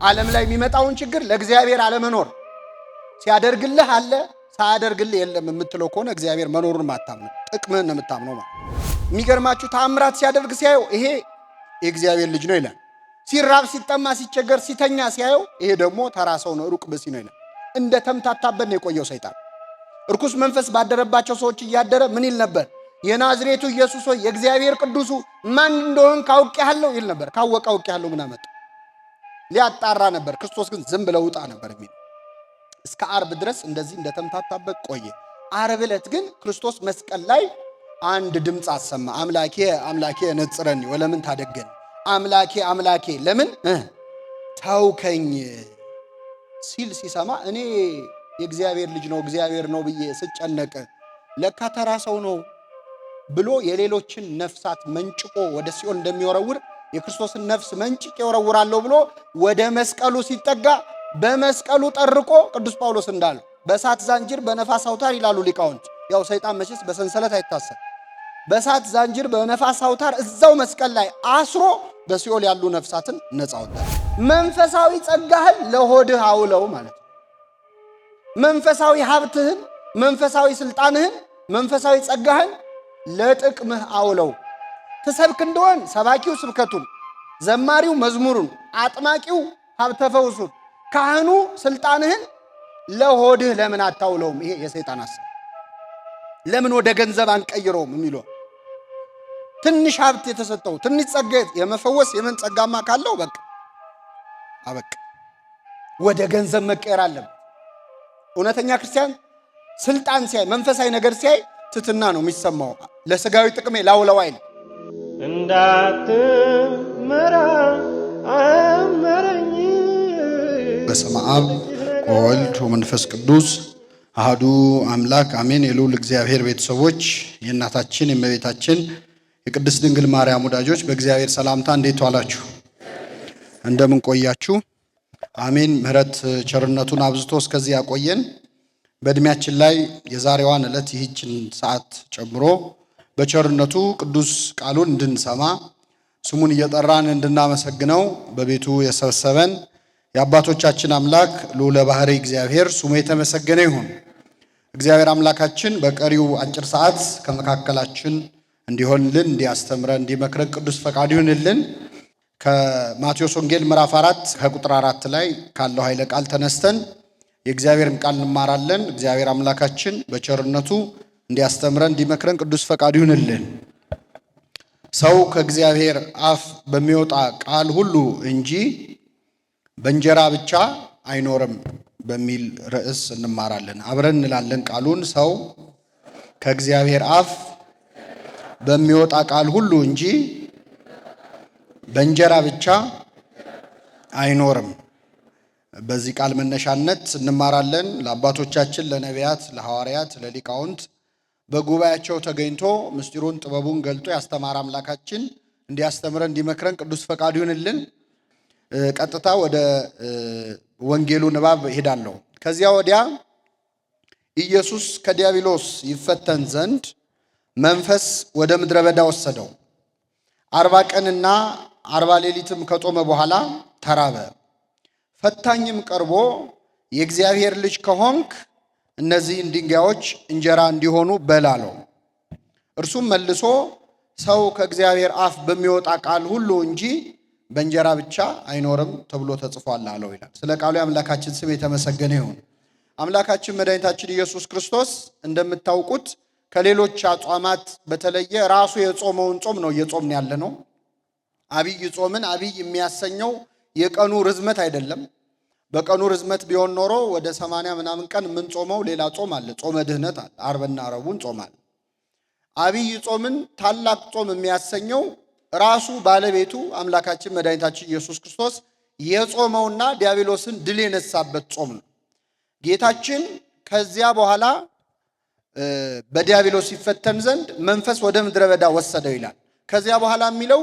ዓለም ላይ የሚመጣውን ችግር ለእግዚአብሔር አለመኖር ሲያደርግልህ አለ ሳያደርግልህ የለም የምትለው ከሆነ እግዚአብሔር መኖሩን ማታምነው ጥቅምህን ነው የምታምነው ማለት። የሚገርማችሁ ተአምራት ሲያደርግ ሲያየው ይሄ የእግዚአብሔር ልጅ ነው ይላል። ሲራብ ሲጠማ ሲቸገር ሲተኛ ሲያየው ይሄ ደግሞ ተራ ሰው ነው ሩቅ ብሲ ነው ይላል። እንደ ተምታታበት ነው የቆየው ሰይጣን። እርኩስ መንፈስ ባደረባቸው ሰዎች እያደረ ምን ይል ነበር? የናዝሬቱ ኢየሱስ ሆይ የእግዚአብሔር ቅዱሱ ማን እንደሆን ካውቄሃለሁ ይል ነበር። ካወቀ አውቄሃለሁ ምን አመጣ? ሊያጣራ ነበር። ክርስቶስ ግን ዝም ብለው ውጣ ነበር የሚል። እስከ ዓርብ ድረስ እንደዚህ እንደተምታታበት ቆየ። ዓርብ ዕለት ግን ክርስቶስ መስቀል ላይ አንድ ድምፅ አሰማ። አምላኬ አምላኬ ነጽረኒ ወለምን ታደገኝ፣ አምላኬ አምላኬ ለምን ተውከኝ ሲል ሲሰማ እኔ የእግዚአብሔር ልጅ ነው እግዚአብሔር ነው ብዬ ስጨነቅ ለካ ተራ ሰው ነው ብሎ የሌሎችን ነፍሳት መንጭቆ ወደ ሲኦል እንደሚወረውር የክርስቶስን ነፍስ መንጭቄ ወረውራለሁ ብሎ ወደ መስቀሉ ሲጠጋ በመስቀሉ ጠርቆ ቅዱስ ጳውሎስ እንዳለው በእሳት ዛንጅር በነፋስ አውታር ይላሉ ሊቃውንት። ያው ሰይጣን መቼስ በሰንሰለት አይታሰር። በእሳት ዛንጅር በነፋስ አውታር እዛው መስቀል ላይ አስሮ በሲኦል ያሉ ነፍሳትን ነፃ ወጣ። መንፈሳዊ ጸጋህን ለሆድህ አውለው ማለት ነው። መንፈሳዊ ሀብትህን፣ መንፈሳዊ ስልጣንህን፣ መንፈሳዊ ጸጋህን ለጥቅምህ አውለው። ትሰብክ እንደሆን ሰባኪው ስብከቱን፣ ዘማሪው መዝሙሩን፣ አጥማቂው ሀብተ ፈውሱን፣ ካህኑ ስልጣንህን ለሆድህ ለምን አታውለውም? ይሄ የሰይጣን ሐሳብ። ለምን ወደ ገንዘብ አንቀይረውም የሚለው ትንሽ ሀብት የተሰጠው ትንሽ ጸጋ የመፈወስ የምን ጸጋማ ካለው በቃ አበቃ። ወደ ገንዘብ መቀየር አለበት። እውነተኛ ክርስቲያን ስልጣን ሲያይ መንፈሳዊ ነገር ሲያይ ትትና ነው የሚሰማው። ለስጋዊ ጥቅሜ ላውለው አይል። እንዳትመራ አመረኝ። በስመ አብ ወወልድ ወመንፈስ ቅዱስ አሐዱ አምላክ አሜን። የልዑል እግዚአብሔር ቤተሰቦች፣ የእናታችን የእመቤታችን የቅድስት ድንግል ማርያም ወዳጆች በእግዚአብሔር ሰላምታ እንዴት ዋላችሁ? እንደምን ቆያችሁ? አሜን። ምሕረት ቸርነቱን አብዝቶ እስከዚህ ያቆየን። በእድሜያችን ላይ የዛሬዋን ዕለት ይህችን ሰዓት ጨምሮ በቸርነቱ ቅዱስ ቃሉን እንድንሰማ ስሙን እየጠራን እንድናመሰግነው በቤቱ የሰበሰበን የአባቶቻችን አምላክ ልዑለ ባሕርይ እግዚአብሔር ስሙ የተመሰገነ ይሁን። እግዚአብሔር አምላካችን በቀሪው አጭር ሰዓት ከመካከላችን እንዲሆንልን፣ እንዲያስተምረን፣ እንዲመክረን ቅዱስ ፈቃዱ ይሁንልን። ከማቴዎስ ወንጌል ምዕራፍ 4 ከቁጥር 4 ላይ ካለው ኃይለ ቃል ተነስተን የእግዚአብሔርን ቃል እንማራለን። እግዚአብሔር አምላካችን በቸርነቱ እንዲያስተምረን እንዲመክረን ቅዱስ ፈቃዱ ይሁንልን። ሰው ከእግዚአብሔር አፍ በሚወጣ ቃል ሁሉ እንጂ በእንጀራ ብቻ አይኖርም በሚል ርዕስ እንማራለን። አብረን እንላለን ቃሉን። ሰው ከእግዚአብሔር አፍ በሚወጣ ቃል ሁሉ እንጂ በእንጀራ ብቻ አይኖርም። በዚህ ቃል መነሻነት እንማራለን። ለአባቶቻችን ለነቢያት፣ ለሐዋርያት፣ ለሊቃውንት በጉባኤያቸው ተገኝቶ ምስጢሩን ጥበቡን ገልጦ ያስተማረ አምላካችን እንዲያስተምረን እንዲመክረን ቅዱስ ፈቃዱ ይሁንልን። ቀጥታ ወደ ወንጌሉ ንባብ እሄዳለሁ። ከዚያ ወዲያ ኢየሱስ ከዲያብሎስ ይፈተን ዘንድ መንፈስ ወደ ምድረ በዳ ወሰደው። 40 ቀንና 40 ሌሊትም ከጦመ በኋላ ተራበ። ፈታኝም ቀርቦ የእግዚአብሔር ልጅ ከሆንክ እነዚህን ድንጋዮች እንጀራ እንዲሆኑ በል አለው። እርሱም መልሶ ሰው ከእግዚአብሔር አፍ በሚወጣ ቃል ሁሉ እንጂ በእንጀራ ብቻ አይኖርም ተብሎ ተጽፏል አለው ይላል። ስለ ቃሉ የአምላካችን ስም የተመሰገነ ይሁን። አምላካችን መድኃኒታችን ኢየሱስ ክርስቶስ እንደምታውቁት ከሌሎች አጽዋማት በተለየ ራሱ የጾመውን ጾም ነው እየጾምን ያለ ነው። አብይ ጾምን አብይ የሚያሰኘው የቀኑ ርዝመት አይደለም። በቀኑ ርዝመት ቢሆን ኖሮ ወደ 80 ምናምን ቀን ምን ጾመው ሌላ ጾም አለ፣ ጾመ ድህነት አለ፣ ዓርብና ረቡዕን ጾም አለ። አብይ ጾምን ታላቅ ጾም የሚያሰኘው ራሱ ባለቤቱ አምላካችን መድኃኒታችን ኢየሱስ ክርስቶስ የጾመውና ዲያብሎስን ድል የነሳበት ጾም ነው። ጌታችን ከዚያ በኋላ በዲያብሎስ ይፈተን ዘንድ መንፈስ ወደ ምድረ በዳ ወሰደው ይላል። ከዚያ በኋላ የሚለው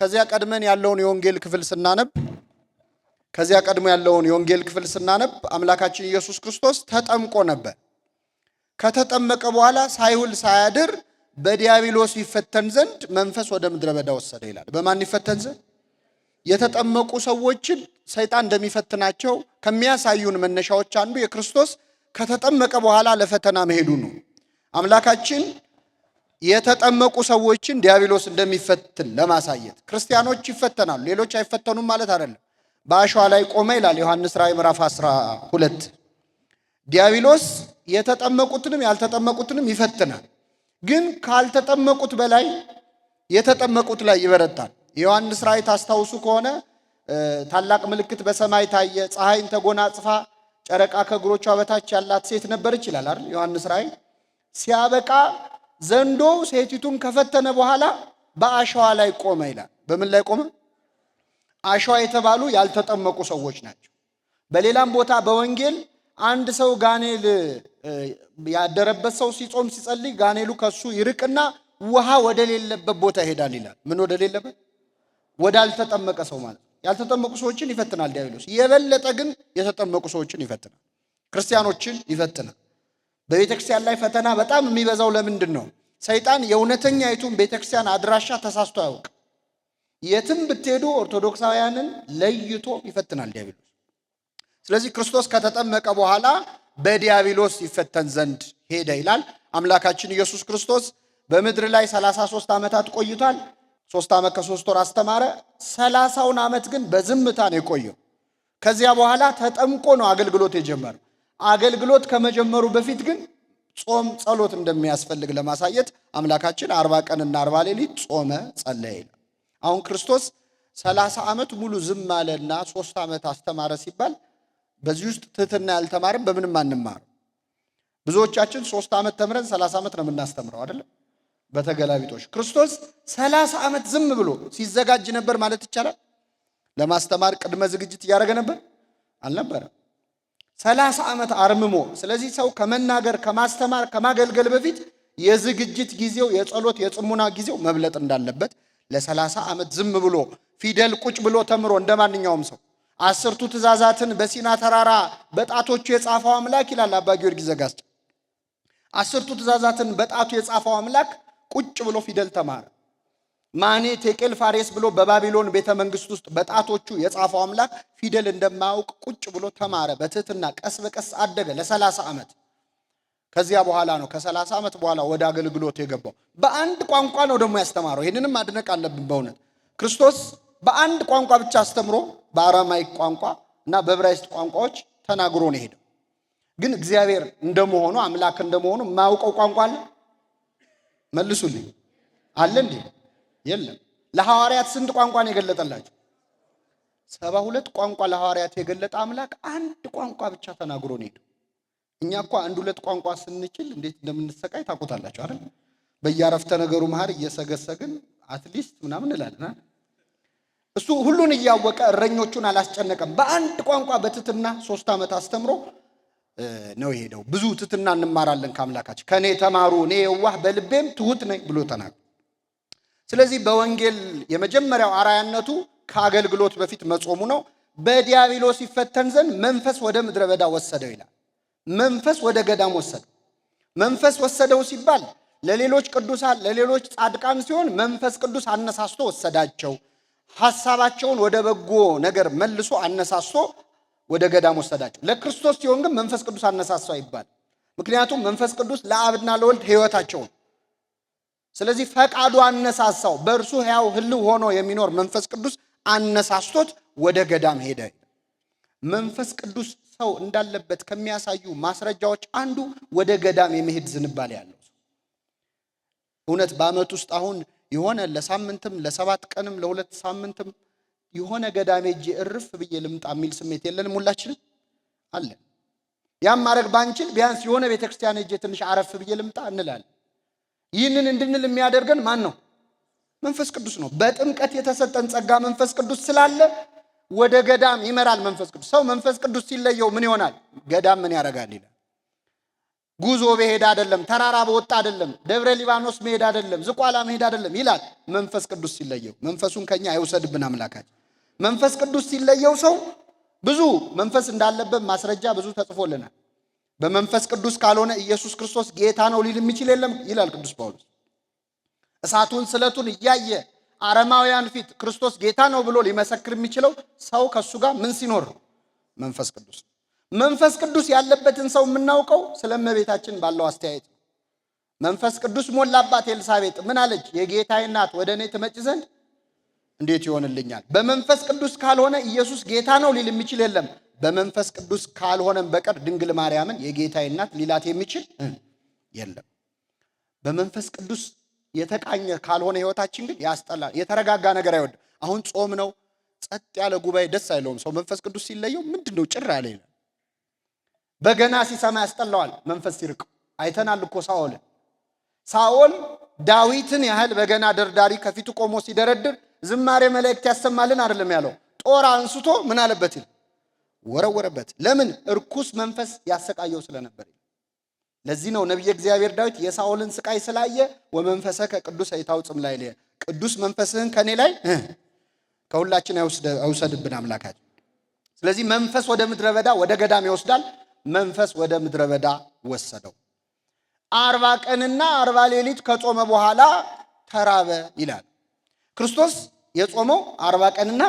ከዚያ ቀድመን ያለውን የወንጌል ክፍል ስናነብ አምላካችን ኢየሱስ ክርስቶስ ተጠምቆ ነበር። ከተጠመቀ በኋላ ሳይውል ሳያድር በዲያብሎስ ይፈተን ዘንድ መንፈስ ወደ ምድረ በዳ ወሰደው ይላል። በማን ይፈተን ዘንድ? የተጠመቁ ሰዎችን ሰይጣን እንደሚፈትናቸው ከሚያሳዩን መነሻዎች አንዱ የክርስቶስ ከተጠመቀ በኋላ ለፈተና መሄዱ ነው። አምላካችን የተጠመቁ ሰዎችን ዲያብሎስ እንደሚፈትን ለማሳየት ክርስቲያኖች ይፈተናሉ፣ ሌሎች አይፈተኑም ማለት አይደለም። በአሸዋ ላይ ቆመ ይላል ዮሐንስ ራእይ ምዕራፍ 12። ዲያብሎስ የተጠመቁትንም ያልተጠመቁትንም ይፈትናል። ግን ካልተጠመቁት በላይ የተጠመቁት ላይ ይበረታል። የዮሐንስ ራእይ ታስታውሱ ከሆነ ታላቅ ምልክት በሰማይ ታየ፣ ፀሐይን ተጎናጽፋ ጨረቃ ከእግሮቿ በታች ያላት ሴት ነበረች ይላል አይደል? ዮሐንስ ራእይ ሲያበቃ ዘንዶ ሴቲቱን ከፈተነ በኋላ በአሸዋ ላይ ቆመ ይላል። በምን ላይ ቆመ? አሸዋ የተባሉ ያልተጠመቁ ሰዎች ናቸው። በሌላም ቦታ በወንጌል አንድ ሰው ጋኔል ያደረበት ሰው ሲጾም ሲጸልይ ጋኔሉ ከሱ ይርቅና ውሃ ወደ ሌለበት ቦታ ይሄዳል ይላል። ምን ወደ ሌለበት? ወዳልተጠመቀ ሰው ማለት። ያልተጠመቁ ሰዎችን ይፈትናል ዲያብሎስ። የበለጠ ግን የተጠመቁ ሰዎችን ይፈትናል፣ ክርስቲያኖችን ይፈትናል። በቤተክርስቲያን ላይ ፈተና በጣም የሚበዛው ለምንድን ነው? ሰይጣን የእውነተኛይቱን ቤተክርስቲያን አድራሻ ተሳስቶ ያውቅ። የትም ብትሄዱ ኦርቶዶክሳውያንን ለይቶ ይፈትናል ዲያብሎስ። ስለዚህ ክርስቶስ ከተጠመቀ በኋላ በዲያብሎስ ይፈተን ዘንድ ሄደ ይላል። አምላካችን ኢየሱስ ክርስቶስ በምድር ላይ 33 ዓመታት ቆይቷል። 3 ዓመት ከ3 ወር አስተማረ። 30ውን ዓመት ግን በዝምታ ነው የቆየው። ከዚያ በኋላ ተጠምቆ ነው አገልግሎት የጀመረው። አገልግሎት ከመጀመሩ በፊት ግን ጾም፣ ጸሎት እንደሚያስፈልግ ለማሳየት አምላካችን 40 ቀንና 40 ሌሊት ጾመ፣ ጸለየ ይላል። አሁን ክርስቶስ 30 ዓመት ሙሉ ዝም አለና 3 ዓመት አስተማረ ሲባል በዚህ ውስጥ ትህትና ያልተማርም በምንም አንማር። ብዙዎቻችን 3 ዓመት ተምረን 30 ዓመት ነው የምናስተምረው አይደለም? በተገላቢጦሽ ክርስቶስ 30 ዓመት ዝም ብሎ ሲዘጋጅ ነበር ማለት ይቻላል። ለማስተማር ቅድመ ዝግጅት እያደረገ ነበር አልነበረም? 30 ዓመት አርምሞ። ስለዚህ ሰው ከመናገር ከማስተማር ከማገልገል በፊት የዝግጅት ጊዜው የጸሎት የጽሙና ጊዜው መብለጥ እንዳለበት ለ30 ዓመት ዝም ብሎ ፊደል ቁጭ ብሎ ተምሮ እንደማንኛውም ሰው 10ቱ ትእዛዛትን በሲና ተራራ በጣቶቹ የጻፈው አምላክ ይላል አባ ጊዮርጊስ ዘጋስጫ። 10ቱ ትእዛዛትን በጣቱ የጻፈው አምላክ ቁጭ ብሎ ፊደል ተማረ። ማኔ ቴቄል ፋሬስ ብሎ በባቢሎን ቤተ መንግስት ውስጥ በጣቶቹ የጻፈው አምላክ ፊደል እንደማያውቅ ቁጭ ብሎ ተማረ። በትህትና ቀስ በቀስ አደገ ለ30 ዓመት። ከዚያ በኋላ ነው ከ30 ዓመት በኋላ ወደ አገልግሎት የገባው። በአንድ ቋንቋ ነው ደግሞ ያስተማረው። ይህንንም ማድነቅ አለብን በእውነት ክርስቶስ በአንድ ቋንቋ ብቻ አስተምሮ በአራማይክ ቋንቋ እና በዕብራይስጥ ቋንቋዎች ተናግሮ ነው ሄደው። ግን እግዚአብሔር እንደመሆኑ አምላክ እንደመሆኑ የማያውቀው ቋንቋ አለ? መልሱልኝ። አለ እንዴ? የለም። ለሐዋርያት ስንት ቋንቋ ነው የገለጠላቸው? 72 ቋንቋ ለሐዋርያት የገለጠ አምላክ አንድ ቋንቋ ብቻ ተናግሮ ነው ሄደው። እኛ እኮ 1-2 ቋንቋ ስንችል እንዴት እንደምንሰቃይ ታውቁታላችሁ አይደል? በየአረፍተ ነገሩ መሃል እየሰገሰግን አትሊስት ምናምን እንላለን። እሱ ሁሉን እያወቀ እረኞቹን አላስጨነቀም። በአንድ ቋንቋ በትህትና 3 ዓመት አስተምሮ ነው የሄደው። ብዙ ትህትና እንማራለን ከአምላካችን። ከኔ ተማሩ እኔ የዋህ በልቤም ትሁት ነኝ ብሎ ተናግሯል። ስለዚህ በወንጌል የመጀመሪያው አራያነቱ ከአገልግሎት በፊት መጾሙ ነው። በዲያብሎስ ይፈተን ዘንድ መንፈስ ወደ ምድረ በዳ ወሰደው ይላል። መንፈስ ወደ ገዳም ወሰደው። መንፈስ ወሰደው ሲባል ለሌሎች ቅዱሳን ለሌሎች ጻድቃን ሲሆን መንፈስ ቅዱስ አነሳስቶ ወሰዳቸው። ሐሳባቸውን ወደ በጎ ነገር መልሶ አነሳስቶ ወደ ገዳም ወሰዳቸው። ለክርስቶስ ሲሆን ግን መንፈስ ቅዱስ አነሳሳው ይባል። ምክንያቱም መንፈስ ቅዱስ ለአብና ለወልድ ሕይወታቸው። ስለዚህ ፈቃዱ አነሳሳው። በእርሱ ሕያው ህልው ሆኖ የሚኖር መንፈስ ቅዱስ አነሳስቶት ወደ ገዳም ሄደ። መንፈስ ቅዱስ ሰው እንዳለበት ከሚያሳዩ ማስረጃዎች አንዱ ወደ ገዳም የመሄድ ዝንባሌ ያለው ሰው። እውነት በዓመት ውስጥ አሁን የሆነ ለሳምንትም ለ7 ቀንም ለ2 ሳምንትም የሆነ ገዳም ሄጄ እርፍ ብዬ ልምጣ የሚል ስሜት የለንም? ሁላችንም አለ። ያም ማድረግ ባንችል ቢያንስ የሆነ ቤተክርስቲያን ሄጄ ትንሽ አረፍ ብዬ ልምጣ እንላለን። ይህንን እንድንል የሚያደርገን ማን ነው? መንፈስ ቅዱስ ነው። በጥምቀት የተሰጠን ጸጋ መንፈስ ቅዱስ ስላለ ወደ ገዳም ይመራል መንፈስ ቅዱስ። ሰው መንፈስ ቅዱስ ሲለየው ምን ይሆናል? ገዳም ምን ያደርጋል ይላል። ጉዞ በሄድ አይደለም፣ ተራራ በወጣ አይደለም፣ ደብረ ሊባኖስ መሄድ አይደለም፣ ዝቋላ መሄድ አይደለም ይላል። መንፈስ ቅዱስ ሲለየው መንፈሱን ከኛ አይወሰድብን አምላካችን። መንፈስ ቅዱስ ሲለየው ሰው ብዙ መንፈስ እንዳለበት ማስረጃ ብዙ ተጽፎልናል። በመንፈስ ቅዱስ ካልሆነ ኢየሱስ ክርስቶስ ጌታ ነው ሊል የሚችል የለም ይላል ቅዱስ ጳውሎስ። እሳቱን ስለቱን እያየ አረማውያን ፊት ክርስቶስ ጌታ ነው ብሎ ሊመሰክር የሚችለው ሰው ከሱ ጋር ምን ሲኖር ነው? መንፈስ ቅዱስ። መንፈስ ቅዱስ ያለበትን ሰው የምናውቀው ስለ እመቤታችን ባለው አስተያየት ነው። መንፈስ ቅዱስ ሞላባት ኤልሳቤጥ ምን አለች? የጌታዬ እናት ወደ እኔ ትመጪ ዘንድ እንዴት ይሆንልኛል? በመንፈስ ቅዱስ ካልሆነ ኢየሱስ ጌታ ነው ሊል የሚችል የለም። በመንፈስ ቅዱስ ካልሆነም በቀር ድንግል ማርያምን የጌታዬ እናት ሊላት የሚችል የለም። በመንፈስ ቅዱስ የተቃኘ ካልሆነ ህይወታችን ግን ያስጠላል። የተረጋጋ ነገር አይወድ። አሁን ጾም ነው፣ ጸጥ ያለ ጉባኤ ደስ አይለውም ሰው። መንፈስ ቅዱስ ሲለየው ምንድነው ጭር ያለ ይላል። በገና ሲሰማ ያስጠላዋል መንፈስ ሲርቀው። አይተናል እኮ ሳኦል ዳዊትን ያህል በገና ደርዳሪ ከፊቱ ቆሞ ሲደረድር ዝማሬ መላእክት ያሰማልን አይደለም ያለው። ጦር አንስቶ ምን አለበት ይል ወረወረበት። ለምን? እርኩስ መንፈስ ያሰቃየው ስለነበር። ለዚህ ነው ነቢየ እግዚአብሔር ዳዊት የሳኦልን ስቃይ ስላየ ወመንፈሰከ ቅዱስ አይታውጽም ላይ ቅዱስ መንፈስህን ከኔ ላይ ከሁላችን አይውሰድብን አምላካችን። ስለዚህ መንፈስ ወደ ምድረ በዳ ወደ ገዳም ይወስዳል። መንፈስ ወደ ምድረ በዳ ወሰደው። 40 ቀንና 40 ሌሊት ከጾመ በኋላ ተራበ ይላል። ክርስቶስ የጾመው 40 ቀንና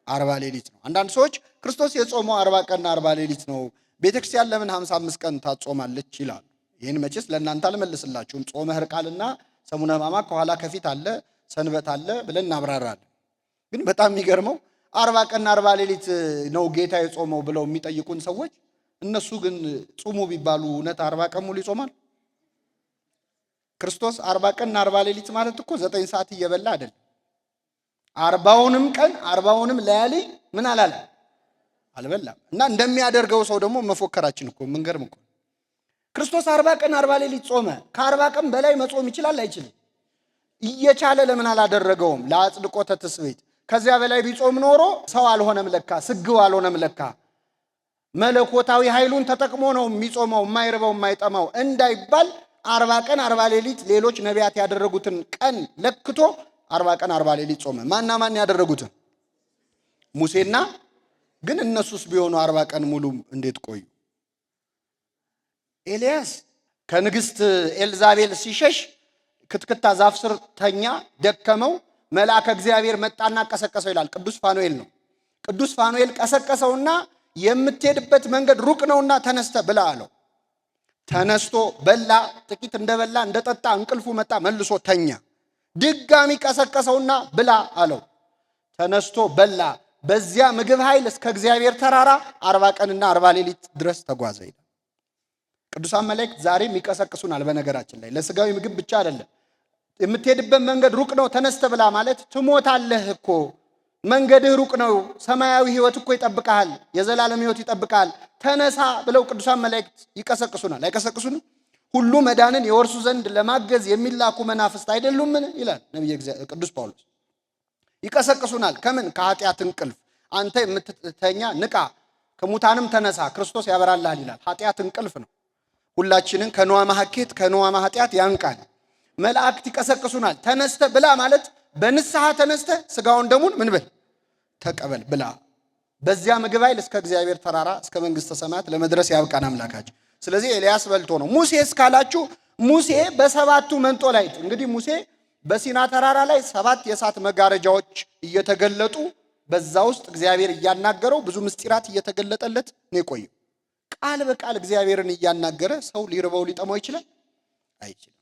40 ሌሊት ነው። አንዳንድ ሰዎች ክርስቶስ የጾመው 40 ቀንና 40 ሌሊት ነው፣ ቤተክርስቲያን ለምን 55 ቀን ታጾማለች ይላሉ። ይህን መቼስ ለእናንተ አልመልስላችሁም። ጾመ ሕርቃልና ሰሙነ ሕማማት ከኋላ ከፊት አለ፣ ሰንበት አለ ብለን እናብራራለን። ግን በጣም የሚገርመው 40 ቀንና 40 ሌሊት ነው ጌታ የጾመው ብለው የሚጠይቁን ሰዎች፣ እነሱ ግን ጾሙ ቢባሉ እውነት 40 ቀን ሙሉ ይጾማል? ክርስቶስ 40 ቀንና 40 ሌሊት ማለት እኮ 9 ሰዓት እየበላ አይደለም። 40ውንም ቀን 40ውንም ለያሊ ምን አላለ አልበላም። እና እንደሚያደርገው ሰው ደግሞ መፎከራችን እኮ ምንገርም እኮ። ክርስቶስ 40 ቀን 40 ሌሊት ጾመ። ከ40 ቀን በላይ መጾም ይችላል አይችልም? እየቻለ ለምን አላደረገውም? ለአጽድቆተ ትስብእት። ከዚያ በላይ ቢጾም ኖሮ ሰው አልሆነም ለካ፣ ስግው አልሆነም ለካ። መለኮታዊ ኃይሉን ተጠቅሞ ነው የሚጾመው የማይርበው የማይጠማው እንዳይባል 40 ቀን 40 ሌሊት ሌሎች ነቢያት ያደረጉትን ቀን ለክቶ 40 ቀን 40 ሌሊት ጾመ። ማን ያደረጉትን? ሙሴና። ግን እነሱስ ቢሆኑ 40 ቀን ሙሉ እንዴት ቆዩ? ኤልያስ ከንግስት ኤልዛቤል ሲሸሽ ክትክታ ዛፍ ስር ተኛ፣ ደከመው። መልአከ እግዚአብሔር መጣና ቀሰቀሰው ይላል። ቅዱስ ፋኑኤል ነው። ቅዱስ ፋኑኤል ቀሰቀሰውና የምትሄድበት መንገድ ሩቅ ነውና ተነስተ ብላ አለው። ተነስቶ በላ። ጥቂት እንደበላ እንደጠጣ እንቅልፉ መጣ፣ መልሶ ተኛ። ድጋሚ ቀሰቀሰውና ብላ አለው። ተነስቶ በላ። በዚያ ምግብ ኃይል እስከ እግዚአብሔር ተራራ 40 ቀንና 40 ሌሊት ድረስ ተጓዘ ይላል። ቅዱሳን መላእክት ዛሬም ይቀሰቅሱናል። በነገራችን ላይ ለስጋዊ ምግብ ብቻ አይደለም። የምትሄድበት መንገድ ሩቅ ነው ተነስተ ብላ ማለት ትሞታለህ እኮ፣ መንገድህ ሩቅ ነው፣ ሰማያዊ ህይወት እኮ ይጠብቃል፣ የዘላለም ህይወት ይጠብቃል፣ ተነሳ ብለው ቅዱሳን መላእክት ይቀሰቅሱናል። አይቀሰቅሱንም? ሁሉ መዳንን የወርሱ ዘንድ ለማገዝ የሚላኩ መናፍስት አይደሉምን ይላል ነብዩ ቅዱስ ጳውሎስ። ይቀሰቅሱናል። ከምን? ከኃጢአት እንቅልፍ። አንተ የምትተኛ ንቃ፣ ከሙታንም ተነሳ፣ ክርስቶስ ያበራልሃል ይላል። ኃጢአት እንቅልፍ ነው። ሁላችንን ከነዋማ ሐኬት ከነዋማ ኃጢአት ያንቃል። መላእክት ይቀሰቅሱናል። ተነስተ ብላ ማለት በንስሐ ተነስተ ስጋውን ደሙን ምን ብል ተቀበል ብላ። በዚያ ምግብ ኃይል እስከ እግዚአብሔር ተራራ እስከ መንግስተ ሰማያት ለመድረስ ያብቃን አምላካችን። ስለዚህ ኤልያስ በልቶ ነው። ሙሴ እስካላችሁ ሙሴ በሰባቱ መንጦላይት። እንግዲህ ሙሴ በሲና ተራራ ላይ 7 የእሳት መጋረጃዎች እየተገለጡ በዛ ውስጥ እግዚአብሔር እያናገረው ብዙ ምስጢራት እየተገለጠለት ነው የቆየው። ቃል በቃል እግዚአብሔርን እያናገረ ሰው ሊርበው ሊጠማው ይችላል? አይችልም።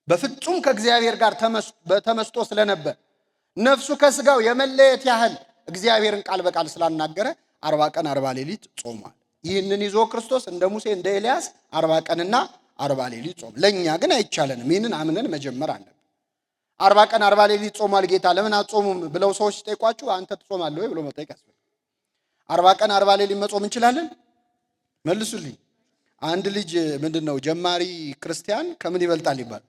በፍጹም ከእግዚአብሔር ጋር ተመስጦ ስለነበር ነፍሱ ከስጋው የመለየት ያህል እግዚአብሔርን ቃል በቃል ስላናገረ 40 ቀን 40 ሌሊት ጾሟል። ይህንን ይዞ ክርስቶስ እንደ ሙሴ እንደ ኤልያስ 40 ቀንና 40 ሌሊት ጾም። ለኛ ግን አይቻለንም። ይህንን አምነን መጀመር አለብን። 40 ቀን 40 ሌሊት ጾሟል ጌታ ለምን አጾሙም ብለው ሰዎች ሲጠይቋችሁ አንተ ትጾማለህ ወይ ብሎ መጠየቅ ያስፈልጋል። 40 ቀን 40 ሌሊት መጾም እንችላለን? መልሱልኝ። አንድ ልጅ ምንድነው ጀማሪ ክርስቲያን ከምን ይበልጣል ይባል።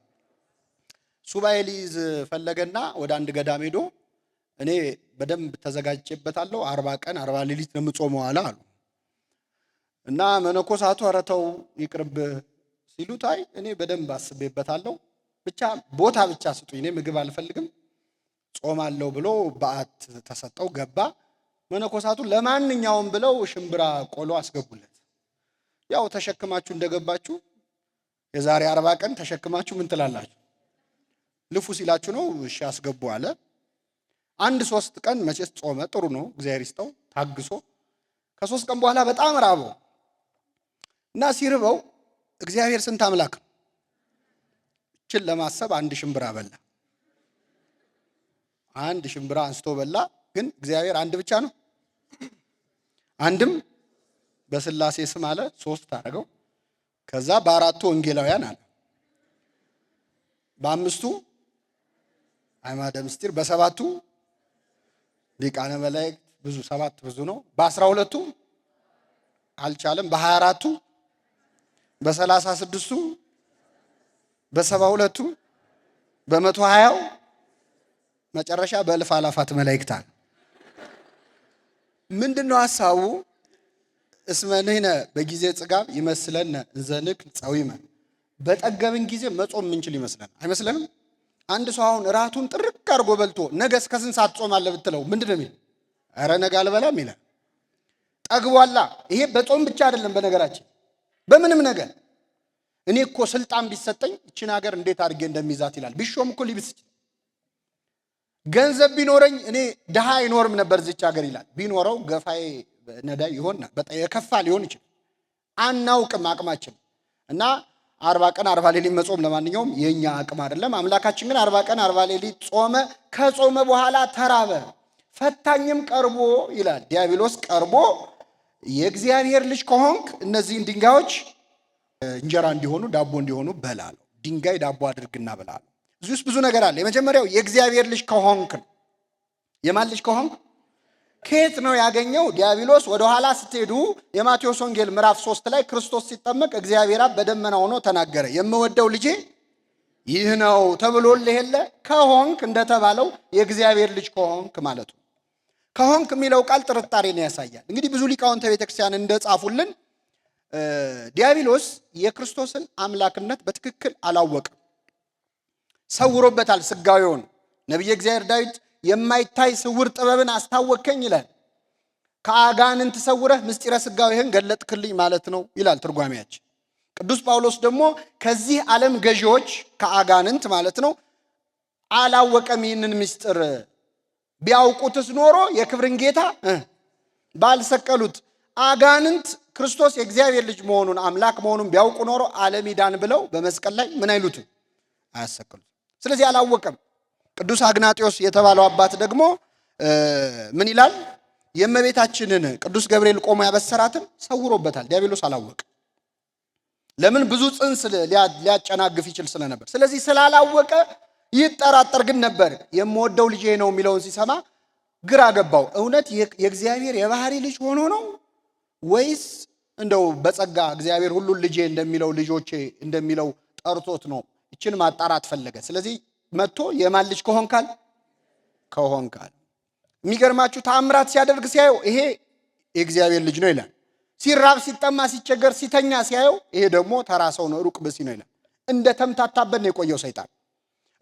ሱባኤ ሊይዝ ፈለገና ወደ አንድ ገዳም ሄዶ እኔ በደንብ ተዘጋጅቼበታለሁ 40 ቀን 40 ሌሊት ነው የምጾመው አለ አሉ። እና መነኮሳቱ አረተው ይቅርብ ሲሉት አይ እኔ በደንብ አስቤበታለሁ ብቻ ቦታ ብቻ ስጡኝ፣ እኔ ምግብ አልፈልግም ጾማለሁ ብሎ በዓት ተሰጠው ገባ። መነኮሳቱ ለማንኛውም ብለው ሽምብራ ቆሎ አስገቡለት። ያው ተሸክማችሁ እንደገባችሁ የዛሬ 40 ቀን ተሸክማችሁ ምን ትላላችሁ? ልፉ ሲላችሁ ነው እሺ አስገቡ አለ። 1-3 ቀን መቼስ ጾመ፣ ጥሩ ነው እግዚአብሔር ይስጠው ታግሶ። ከ3 ቀን በኋላ በጣም ራበው እና ሲርበው እግዚአብሔር ስንት አምላክ ነው? እችን ለማሰብ 1 ሽምብራ በላ። 1 ሽምብራ አንስቶ በላ። ግን እግዚአብሔር አንድ ብቻ ነው። አንድም በስላሴ ስም አለ 3 አደረገው። ከዛ በ4ቱ ወንጌላውያን አለ፣ በ5ቱ አዕማደ ምስጢር፣ በ7ቱ ሊቃነ መላእክት። ብዙ 7 ብዙ ነው። በ12ቱ አልቻለም፣ በ24ቱ፣ በ36ቱ፣ በ72ቱ፣ በ120ው መጨረሻ በእልፍ አላፋት መላእክት አለ። ምንድነው ሐሳቡ? እስመንህነ በጊዜ ጽጋብ ይመስለነ እንዘንክ ጸዊመ። በጠገብን ጊዜ መጾም ምንችል ይመስለን አይመስለንም? አንድ ሰው አሁን ራቱን ጥርቅ አድርጎ በልቶ ነገ እስከ ስንት ሰዓት ጾማለህ ብትለው ምንድነው የሚል? ኧረ ነገ አልበላም ይላል። ጠግቧላ። ይሄ በጾም ብቻ አይደለም፣ በነገራችን በምንም ነገር። እኔ እኮ ስልጣን ቢሰጠኝ እቺን ሀገር እንዴት አድርጌ እንደሚይዛት ይላል። ቢሾም እኮ ሊብስ ይችላል። ገንዘብ ቢኖረኝ እኔ ድሃ አይኖርም ነበር እዚች ሀገር ይላል። ቢኖረው ገፋዬ ነዳይ ይሆን በጣም የከፋ ሊሆን ይችላል። አናውቅም አቅማችን እና 40 ቀን 40 ሌሊት መጾም ለማንኛውም የኛ አቅም አይደለም። አምላካችን ግን 40 ቀን 40 ሌሊት ጾመ። ከጾመ በኋላ ተራበ። ፈታኝም ቀርቦ ይላል፣ ዲያብሎስ ቀርቦ የእግዚአብሔር ልጅ ከሆንክ እነዚህን ድንጋዮች እንጀራ እንዲሆኑ ዳቦ እንዲሆኑ በላለው። ድንጋይ ዳቦ አድርግና በላለው። እዚህ ውስጥ ብዙ ነገር አለ። የመጀመሪያው የእግዚአብሔር ልጅ ከሆንክ ነው። የማን ልጅ ከሆንክ? ከየት ነው ያገኘው? ዲያብሎስ ወደ ኋላ ስትሄዱ የማቴዎስ ወንጌል ምዕራፍ 3 ላይ ክርስቶስ ሲጠመቅ እግዚአብሔር አብ በደመና ሆኖ ተናገረ። የምወደው ልጄ ይህ ነው ተብሎልህ የለ? ከሆንክ እንደተባለው የእግዚአብሔር ልጅ ከሆንክ ማለት ነው። ከሆንክ የሚለው ቃል ጥርጣሬን ያሳያል። እንግዲህ ብዙ ሊቃውንተ ቤተክርስቲያን እንደጻፉልን ዲያብሎስ የክርስቶስን አምላክነት በትክክል አላወቅም፣ ሰውሮበታል ስጋዌውን። ነቢየ እግዚአብሔር ዳዊት የማይታይ ስውር ጥበብን አስታወከኝ ይላል። ከአጋንንት ሰውረህ ምስጢረ ስጋዌህን ገለጥክልኝ ማለት ነው ይላል ትርጓሜያችን። ቅዱስ ጳውሎስ ደግሞ ከዚህ ዓለም ገዢዎች ከአጋንንት ማለት ነው አላወቀም ይህንን ምስጢር። ቢያውቁትስ ኖሮ የክብርን ጌታ ባልሰቀሉት። አጋንንት ክርስቶስ የእግዚአብሔር ልጅ መሆኑን አምላክ መሆኑን ቢያውቁ ኖሮ ዓለም ይዳን ብለው በመስቀል ላይ ምን አይሉትም? አያሰቅሉት። ስለዚህ አላወቀም። ቅዱስ አግናጢዮስ የተባለው አባት ደግሞ ምን ይላል? የእመቤታችንን ቅዱስ ገብርኤል ቆሞ ያበሰራትን ሰውሮበታል። ዲያብሎስ አላወቀ። ለምን? ብዙ ጽንስ ሊያጨናግፍ ይችል ስለነበር። ስለዚህ ስላላወቀ ይጠራጠር ግን ነበር። የምወደው ልጄ ነው የሚለውን ሲሰማ ግራ ገባው። እውነት የእግዚአብሔር የባህሪ ልጅ ሆኖ ነው ወይስ እንደው በጸጋ እግዚአብሔር ሁሉን ልጄ እንደሚለው ልጆቼ እንደሚለው ጠርቶት ነው? ይችን ማጣራት ፈለገ። ስለዚህ መጥቶ የማን ልጅ ከሆንካል? ከሆንካል። የሚገርማችሁ ተአምራት ሲያደርግ ሲያየው ይሄ የእግዚአብሔር ልጅ ነው ይላል። ሲራብ፣ ሲጠማ፣ ሲቸገር፣ ሲተኛ ሲያየው ይሄ ደግሞ ተራ ሰው ነው፣ ሩቅ ብሲ ነው ይላል። እንደ ተምታታበት ነው የቆየው ሰይጣን።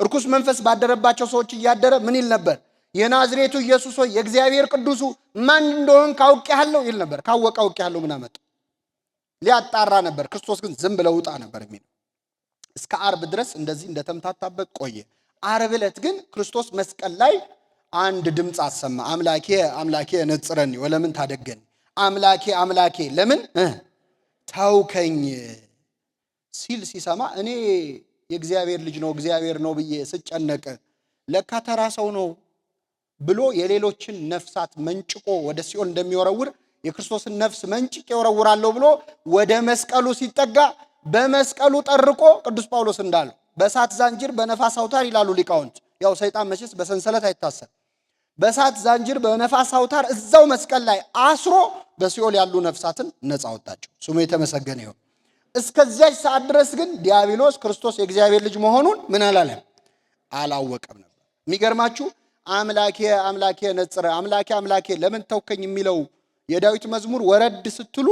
እርኩስ መንፈስ ባደረባቸው ሰዎች እያደረ ምን ይል ነበር? የናዝሬቱ ኢየሱስ ሆይ የእግዚአብሔር ቅዱሱ ማን እንደሆን ካውቄሃለሁ ይል ነበር። ካወቀ አውቄሃለሁ ምን አመጣ? ሊያጣራ ነበር። ክርስቶስ ግን ዝም ብለው ውጣ ነበር የሚለው። እስከ ዓርብ ድረስ እንደዚህ እንደተምታታበት ቆየ። ዓርብ ዕለት ግን ክርስቶስ መስቀል ላይ አንድ ድምፅ አሰማ። አምላኬ አምላኬ ነጽረኒ ወለምን ታደገኒ፣ አምላኬ አምላኬ ለምን ተውከኝ ሲል ሲሰማ እኔ የእግዚአብሔር ልጅ ነው እግዚአብሔር ነው ብዬ ስጨነቅ ለካ ተራ ሰው ነው ብሎ የሌሎችን ነፍሳት መንጭቆ ወደ ሲኦል እንደሚወረውር የክርስቶስን ነፍስ መንጭቄ ወረውራለሁ ብሎ ወደ መስቀሉ ሲጠጋ በመስቀሉ ጠርቆ ቅዱስ ጳውሎስ እንዳለው በእሳት ዛንጅር በነፋስ አውታር ይላሉ ሊቃውንት። ያው ሰይጣን መቼስ በሰንሰለት አይታሰር። በእሳት ዛንጅር በነፋስ አውታር እዛው መስቀል ላይ አስሮ በሲኦል ያሉ ነፍሳትን ነፃ አወጣቸው። ስሙ የተመሰገነ ይሁን። እስከዚያች ሰዓት ድረስ ግን ዲያብሎስ ክርስቶስ የእግዚአብሔር ልጅ መሆኑን ምን አላለም? አላወቀም ነበር። የሚገርማችሁ አምላኬ አምላኬ ነጽረ፣ አምላኬ አምላኬ ለምን ተውከኝ የሚለው የዳዊት መዝሙር ወረድ ስትሉ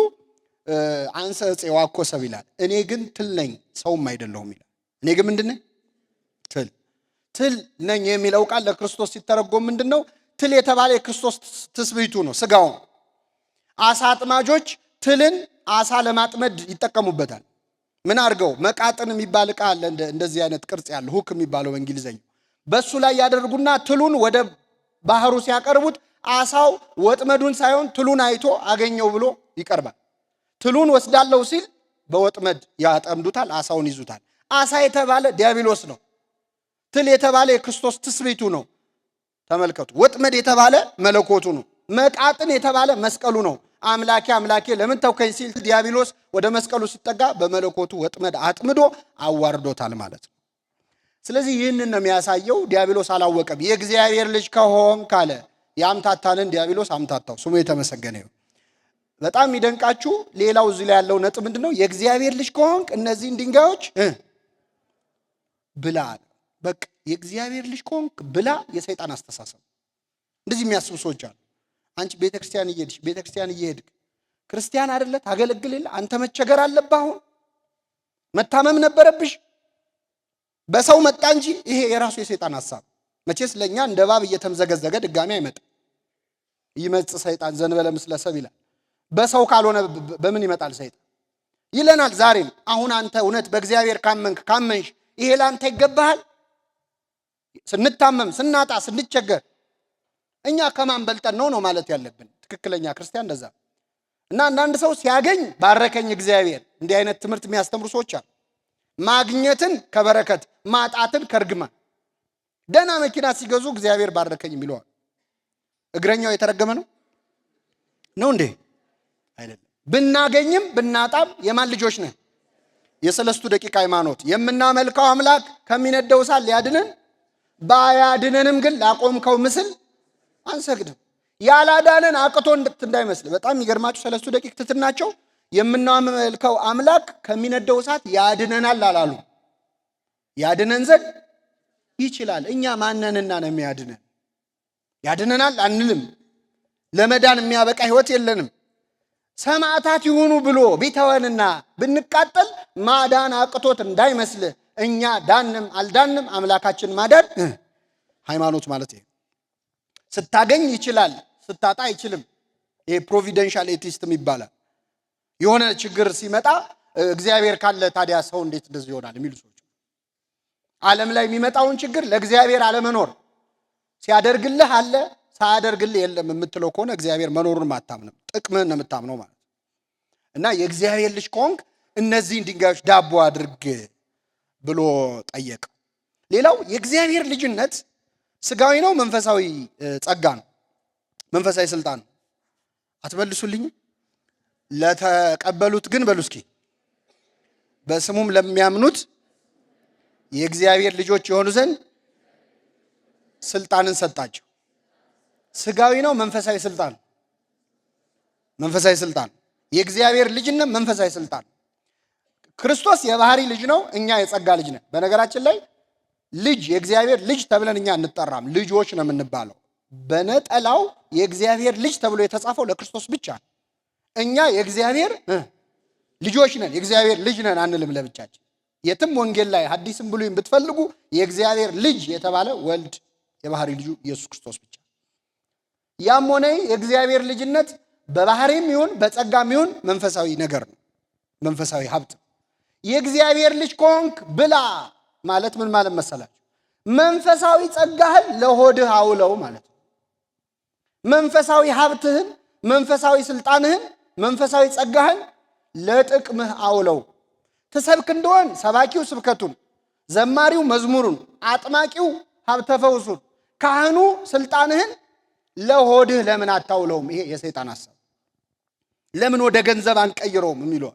አንሰ ዕፄ ዋኮሰብ ይላል። እኔ ግን ትል ነኝ ሰውም አይደለሁም ይላል። እኔ ግን ምንድን ነኝ? ትል ነኝ የሚለው ቃል ለክርስቶስ ሲተረጎም ምንድን ነው? ትል የተባለ የክርስቶስ ትስብእቱ ነው፣ ስጋው። አሳ አጥማጆች ትልን አሳ ለማጥመድ ይጠቀሙበታል። ምን አድርገው? መቃጥን የሚባል ዕቃ አለ፣ እንደዚህ አይነት ቅርጽ ያለው ሁክ የሚባለው በእንግሊዘኛው። በሱ ላይ ያደርጉና ትሉን ወደ ባህሩ ሲያቀርቡት አሳው ወጥመዱን ሳይሆን ትሉን አይቶ አገኘው ብሎ ይቀርባል። ትሉን ወስዳለው ሲል በወጥመድ ያጠምዱታል፣ አሳውን ይዙታል። አሳ የተባለ ዲያብሎስ ነው። ትል የተባለ የክርስቶስ ትስብእቱ ነው። ተመልከቱ። ወጥመድ የተባለ መለኮቱ ነው። መቃጥን የተባለ መስቀሉ ነው። አምላኬ አምላኬ ለምን ተውከኝ ሲል ዲያብሎስ ወደ መስቀሉ ሲጠጋ በመለኮቱ ወጥመድ አጥምዶ አዋርዶታል ማለት ነው። ስለዚህ ይህንን ነው የሚያሳየው። ዲያብሎስ አላወቀም። የእግዚአብሔር ልጅ ከሆን ካለ ያምታታንን ዲያብሎስ አምታታው። ስሙ የተመሰገነ ይሁን። በጣም የሚደንቃችሁ ሌላው እዚህ ላይ ያለው ነጥብ ምንድነው? የእግዚአብሔር ልጅ ከሆንክ እነዚህን ድንጋዮች ብላ። በቃ የእግዚአብሔር ልጅ ከሆንክ ብላ። የሰይጣን አስተሳሰብ እንደዚህ የሚያስቡ ሰዎች አሉ። አንቺ ቤተክርስቲያን እየሄድክ ክርስቲያን አይደለ ታገለግልልህ፣ አንተ መቸገር አለብህ። አሁን መታመም ነበረብሽ። በሰው መጣ እንጂ ይሄ የራሱ የሰይጣን ሐሳብ። መቼስ ለኛ እንደ እባብ እየተምዘገዘገ ድጋሚ አይመጣም። ይመጽ ሰይጣን ዘንበለ ምስለ ሰብ ይላል። በሰው ካልሆነ በምን ይመጣል ሰይጣን ይለናል። ዛሬም አሁን አንተ እውነት በእግዚአብሔር ካመንሽ ይሄ ላንተ ይገባሃል። ስንታመም፣ ስናጣ፣ ስንቸገር እኛ ከማን በልጠን ነው ማለት ያለብን። ትክክለኛ ክርስቲያን እንደዛ። እና አንዳንድ ሰው ሲያገኝ ባረከኝ እግዚአብሔር፣ እንዲህ አይነት ትምህርት የሚያስተምሩ ሰዎች አሉ። ማግኘትን ከበረከት ማጣትን ከርግማን። ደህና መኪና ሲገዙ እግዚአብሔር ባረከኝ የሚለዋል። እግረኛው የተረገመ ነው እንዴ? አይደለም። ብናገኝም ብናጣም የማን ልጆች ነን? የሰለስቱ ደቂቅ ሃይማኖት የምናመልከው አምላክ ከሚነደው እሳት ሊያድነን ባያድነንም ግን ላቆምከው ምስል አንሰግድም። ያላዳነን አቅቶ እንዳይመስል። በጣም የሚገርማችሁ ሰለስቱ ደቂቅ ትትናቸው የምናመልከው አምላክ ከሚነደው እሳት ያድነናል አላሉ። ያድነን ዘንድ ይችላል። እኛ ማንነንና ነው የሚያድነን? ያድነናል አንልም። ለመዳን የሚያበቃ ህይወት የለንም። ሰማዕታት ይሁኑ ብሎ ቢተወንና ብንቃጠል ማዳን አቅቶት እንዳይመስል። እኛ ዳንም አልዳንም አምላካችን ማዳን ሃይማኖት ማለት ይሄ። ስታገኝ ይችላል፣ ስታጣ አይችልም። ይሄ ፕሮቪደንሻል ኤቲስትም ይባላል። የሆነ ችግር ሲመጣ እግዚአብሔር ካለ ታዲያ ሰው እንዴት እንደዚህ ይሆናል የሚሉ ሰዎች። ዓለም ላይ የሚመጣውን ችግር ለእግዚአብሔር አለመኖር ሲያደርግልህ አለ፣ ሳያደርግልህ የለም የምትለው ከሆነ እግዚአብሔር መኖሩን አታምንም፣ ጥቅምህን ነው የምታምነው ማለት። እና የእግዚአብሔር ልጅ ከሆንክ እነዚህን ድንጋዮች ዳቦ አድርግ ብሎ ጠየቀ። ሌላው የእግዚአብሔር ልጅነት ስጋዊ ነው መንፈሳዊ ጸጋ ነው? መንፈሳዊ ስልጣን ነው? አትመልሱልኝ። ለተቀበሉት ግን በሉ እስኪ በስሙም ለሚያምኑት የእግዚአብሔር ልጆች የሆኑ ዘንድ ስልጣንን ሰጣቸው። ስጋዊ ነው መንፈሳዊ ስልጣን? መንፈሳዊ ስልጣን። የእግዚአብሔር ልጅነት መንፈሳዊ ስልጣን። ክርስቶስ የባህሪ ልጅ ነው፣ እኛ የጸጋ ልጅ ነን። በነገራችን ላይ ልጅ የእግዚአብሔር ልጅ ተብለን እኛ እንጠራም፣ ልጆች ነው የምንባለው። በነጠላው የእግዚአብሔር ልጅ ተብሎ የተጻፈው ለክርስቶስ ብቻ ነው። እኛ የእግዚአብሔር ልጆች ነን፣ የእግዚአብሔር ልጅ ነን አንልም ለብቻችን። የትም ወንጌል ላይ ሐዲስም ብሉይም ብትፈልጉ የእግዚአብሔር ልጅ የተባለ ወልድ የባህሪ ልጁ ኢየሱስ ክርስቶስ ብቻ። ያም ሆነ የእግዚአብሔር ልጅነት በባህሪም ይሁን በጸጋም ይሁን መንፈሳዊ ነገር ነው፣ መንፈሳዊ ሀብት። የእግዚአብሔር ልጅ ከሆንክ ብላ ማለት ምን ማለት መሰላችሁ? መንፈሳዊ ጸጋህን ለሆድህ አውለው ማለት ነው። መንፈሳዊ ሀብትህን፣ መንፈሳዊ ስልጣንህን፣ መንፈሳዊ ጸጋህን ለጥቅምህ አውለው። ትሰብክ እንደሆን ሰባኪው ስብከቱን፣ ዘማሪው መዝሙሩን፣ አጥማቂው ሀብተ ፈውሱን፣ ካህኑ ስልጣንህን ለሆድህ ለምን አታውለውም? ይሄ የሰይጣን ሐሳብ። ለምን ወደ ገንዘብ አንቀይረውም የሚለው።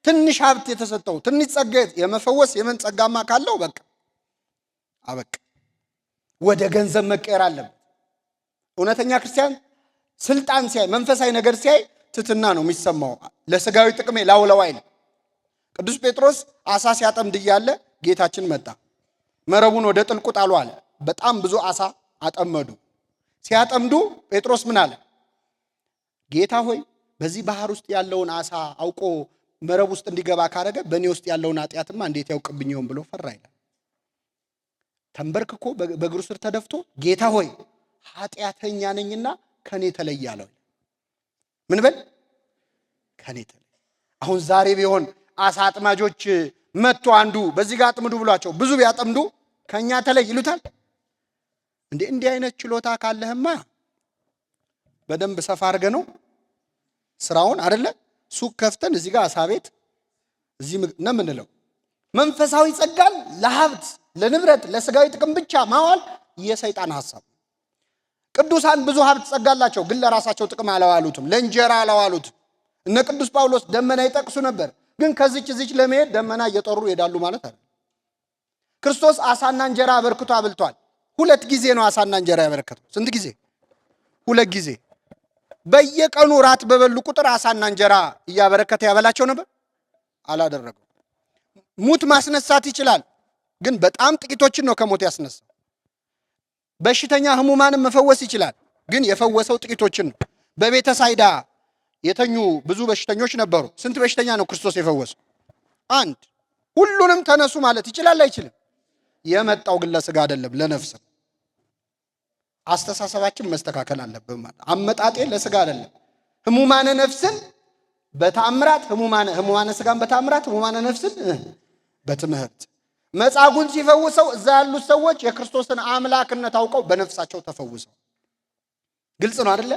ትንሽ ሀብት የተሰጠው ትንሽ ጸጋ የመፈወስ የምን ጸጋማ ካለው በቃ አበቃ፣ ወደ ገንዘብ መቀየር አለበት። እውነተኛ ክርስቲያን ስልጣን ሲያይ፣ መንፈሳዊ ነገር ሲያይ ትትና ነው የሚሰማው። ለስጋዊ ጥቅሜ ላውለው አይልም። ቅዱስ ጴጥሮስ አሳ ሲያጠምድ እያለ ጌታችን መጣ። መረቡን ወደ ጥልቁ ጣሉ አለ። በጣም ብዙ አሳ አጠመዱ። ሲያጠምዱ ጴጥሮስ ምን አለ? ጌታ ሆይ በዚህ ባህር ውስጥ ያለውን አሳ አውቆ መረብ ውስጥ እንዲገባ ካረገ በእኔ ውስጥ ያለውን ኃጢአትማ እንዴት ያውቅብኝ ይሆን ብሎ ፈራ ይላል። ተንበርክኮ በእግሩ ስር ተደፍቶ ጌታ ሆይ ኃጢአተኛ ነኝና ከኔ ተለይ አለው። ምን በል? ከኔ ተለይ። አሁን ዛሬ ቢሆን አሳ አጥማጆች መጥቶ አንዱ በዚህ ጋር አጥምዱ ብሏቸው ብዙ ቢያጠምዱ ከኛ ተለይ ይሉታል። እንዲህ አይነት ችሎታ ካለህማ በደንብ ሰፋ አድርገህ ነው ስራውን አይደለ ሱቅ ከፍተን እዚህ ጋር አሳ ቤት እዚህ ነው የምንለው። መንፈሳዊ ጸጋን ለሀብት፣ ለንብረት፣ ለስጋዊ ጥቅም ብቻ ማዋል የሰይጣን ሐሳብ። ቅዱሳን ብዙ ሀብት ጸጋላቸው፣ ግን ለራሳቸው ጥቅም አላዋሉትም፣ ለእንጀራ አላዋሉትም። እነ ቅዱስ ጳውሎስ ደመና ይጠቅሱ ነበር፣ ግን ከዚች ለመሄድ ደመና እየጠሩ ይሄዳሉ ማለት አይደል። ክርስቶስ አሳና እንጀራ አበርክቶ አብልቷል። 2 ጊዜ ነው አሳና እንጀራ ያበረከተው። ስንት ጊዜ? 2 ጊዜ። በየቀኑ ራት በበሉ ቁጥር አሳና እንጀራ እያበረከተ ያበላቸው ነበር? አላደረገው። ሙት ማስነሳት ይችላል፣ ግን በጣም ጥቂቶችን ነው ከሞት ያስነሳው። በሽተኛ ህሙማንም መፈወስ ይችላል፣ ግን የፈወሰው ጥቂቶችን ነው። በቤተ ሳይዳ የተኙ ብዙ በሽተኞች ነበሩ። ስንት በሽተኛ ነው ክርስቶስ የፈወሰው? 1። ሁሉንም ተነሱ ማለት ይችላል አይችልም? የመጣው ግን ለስጋ አይደለም ለነፍስ ነው። አስተሳሰባችን መስተካከል አለብን ማለት አመጣጤ ለስጋ አይደለም። ህሙማነ ነፍስን በታምራት ህሙማነ ስጋን በታምራት ህሙማነ ነፍስን በትምህርት መጻጉዕን ሲፈውሰው እዛ ያሉት ሰዎች የክርስቶስን አምላክነት አውቀው በነፍሳቸው ተፈውሰው። ግልጽ ነው አይደለ?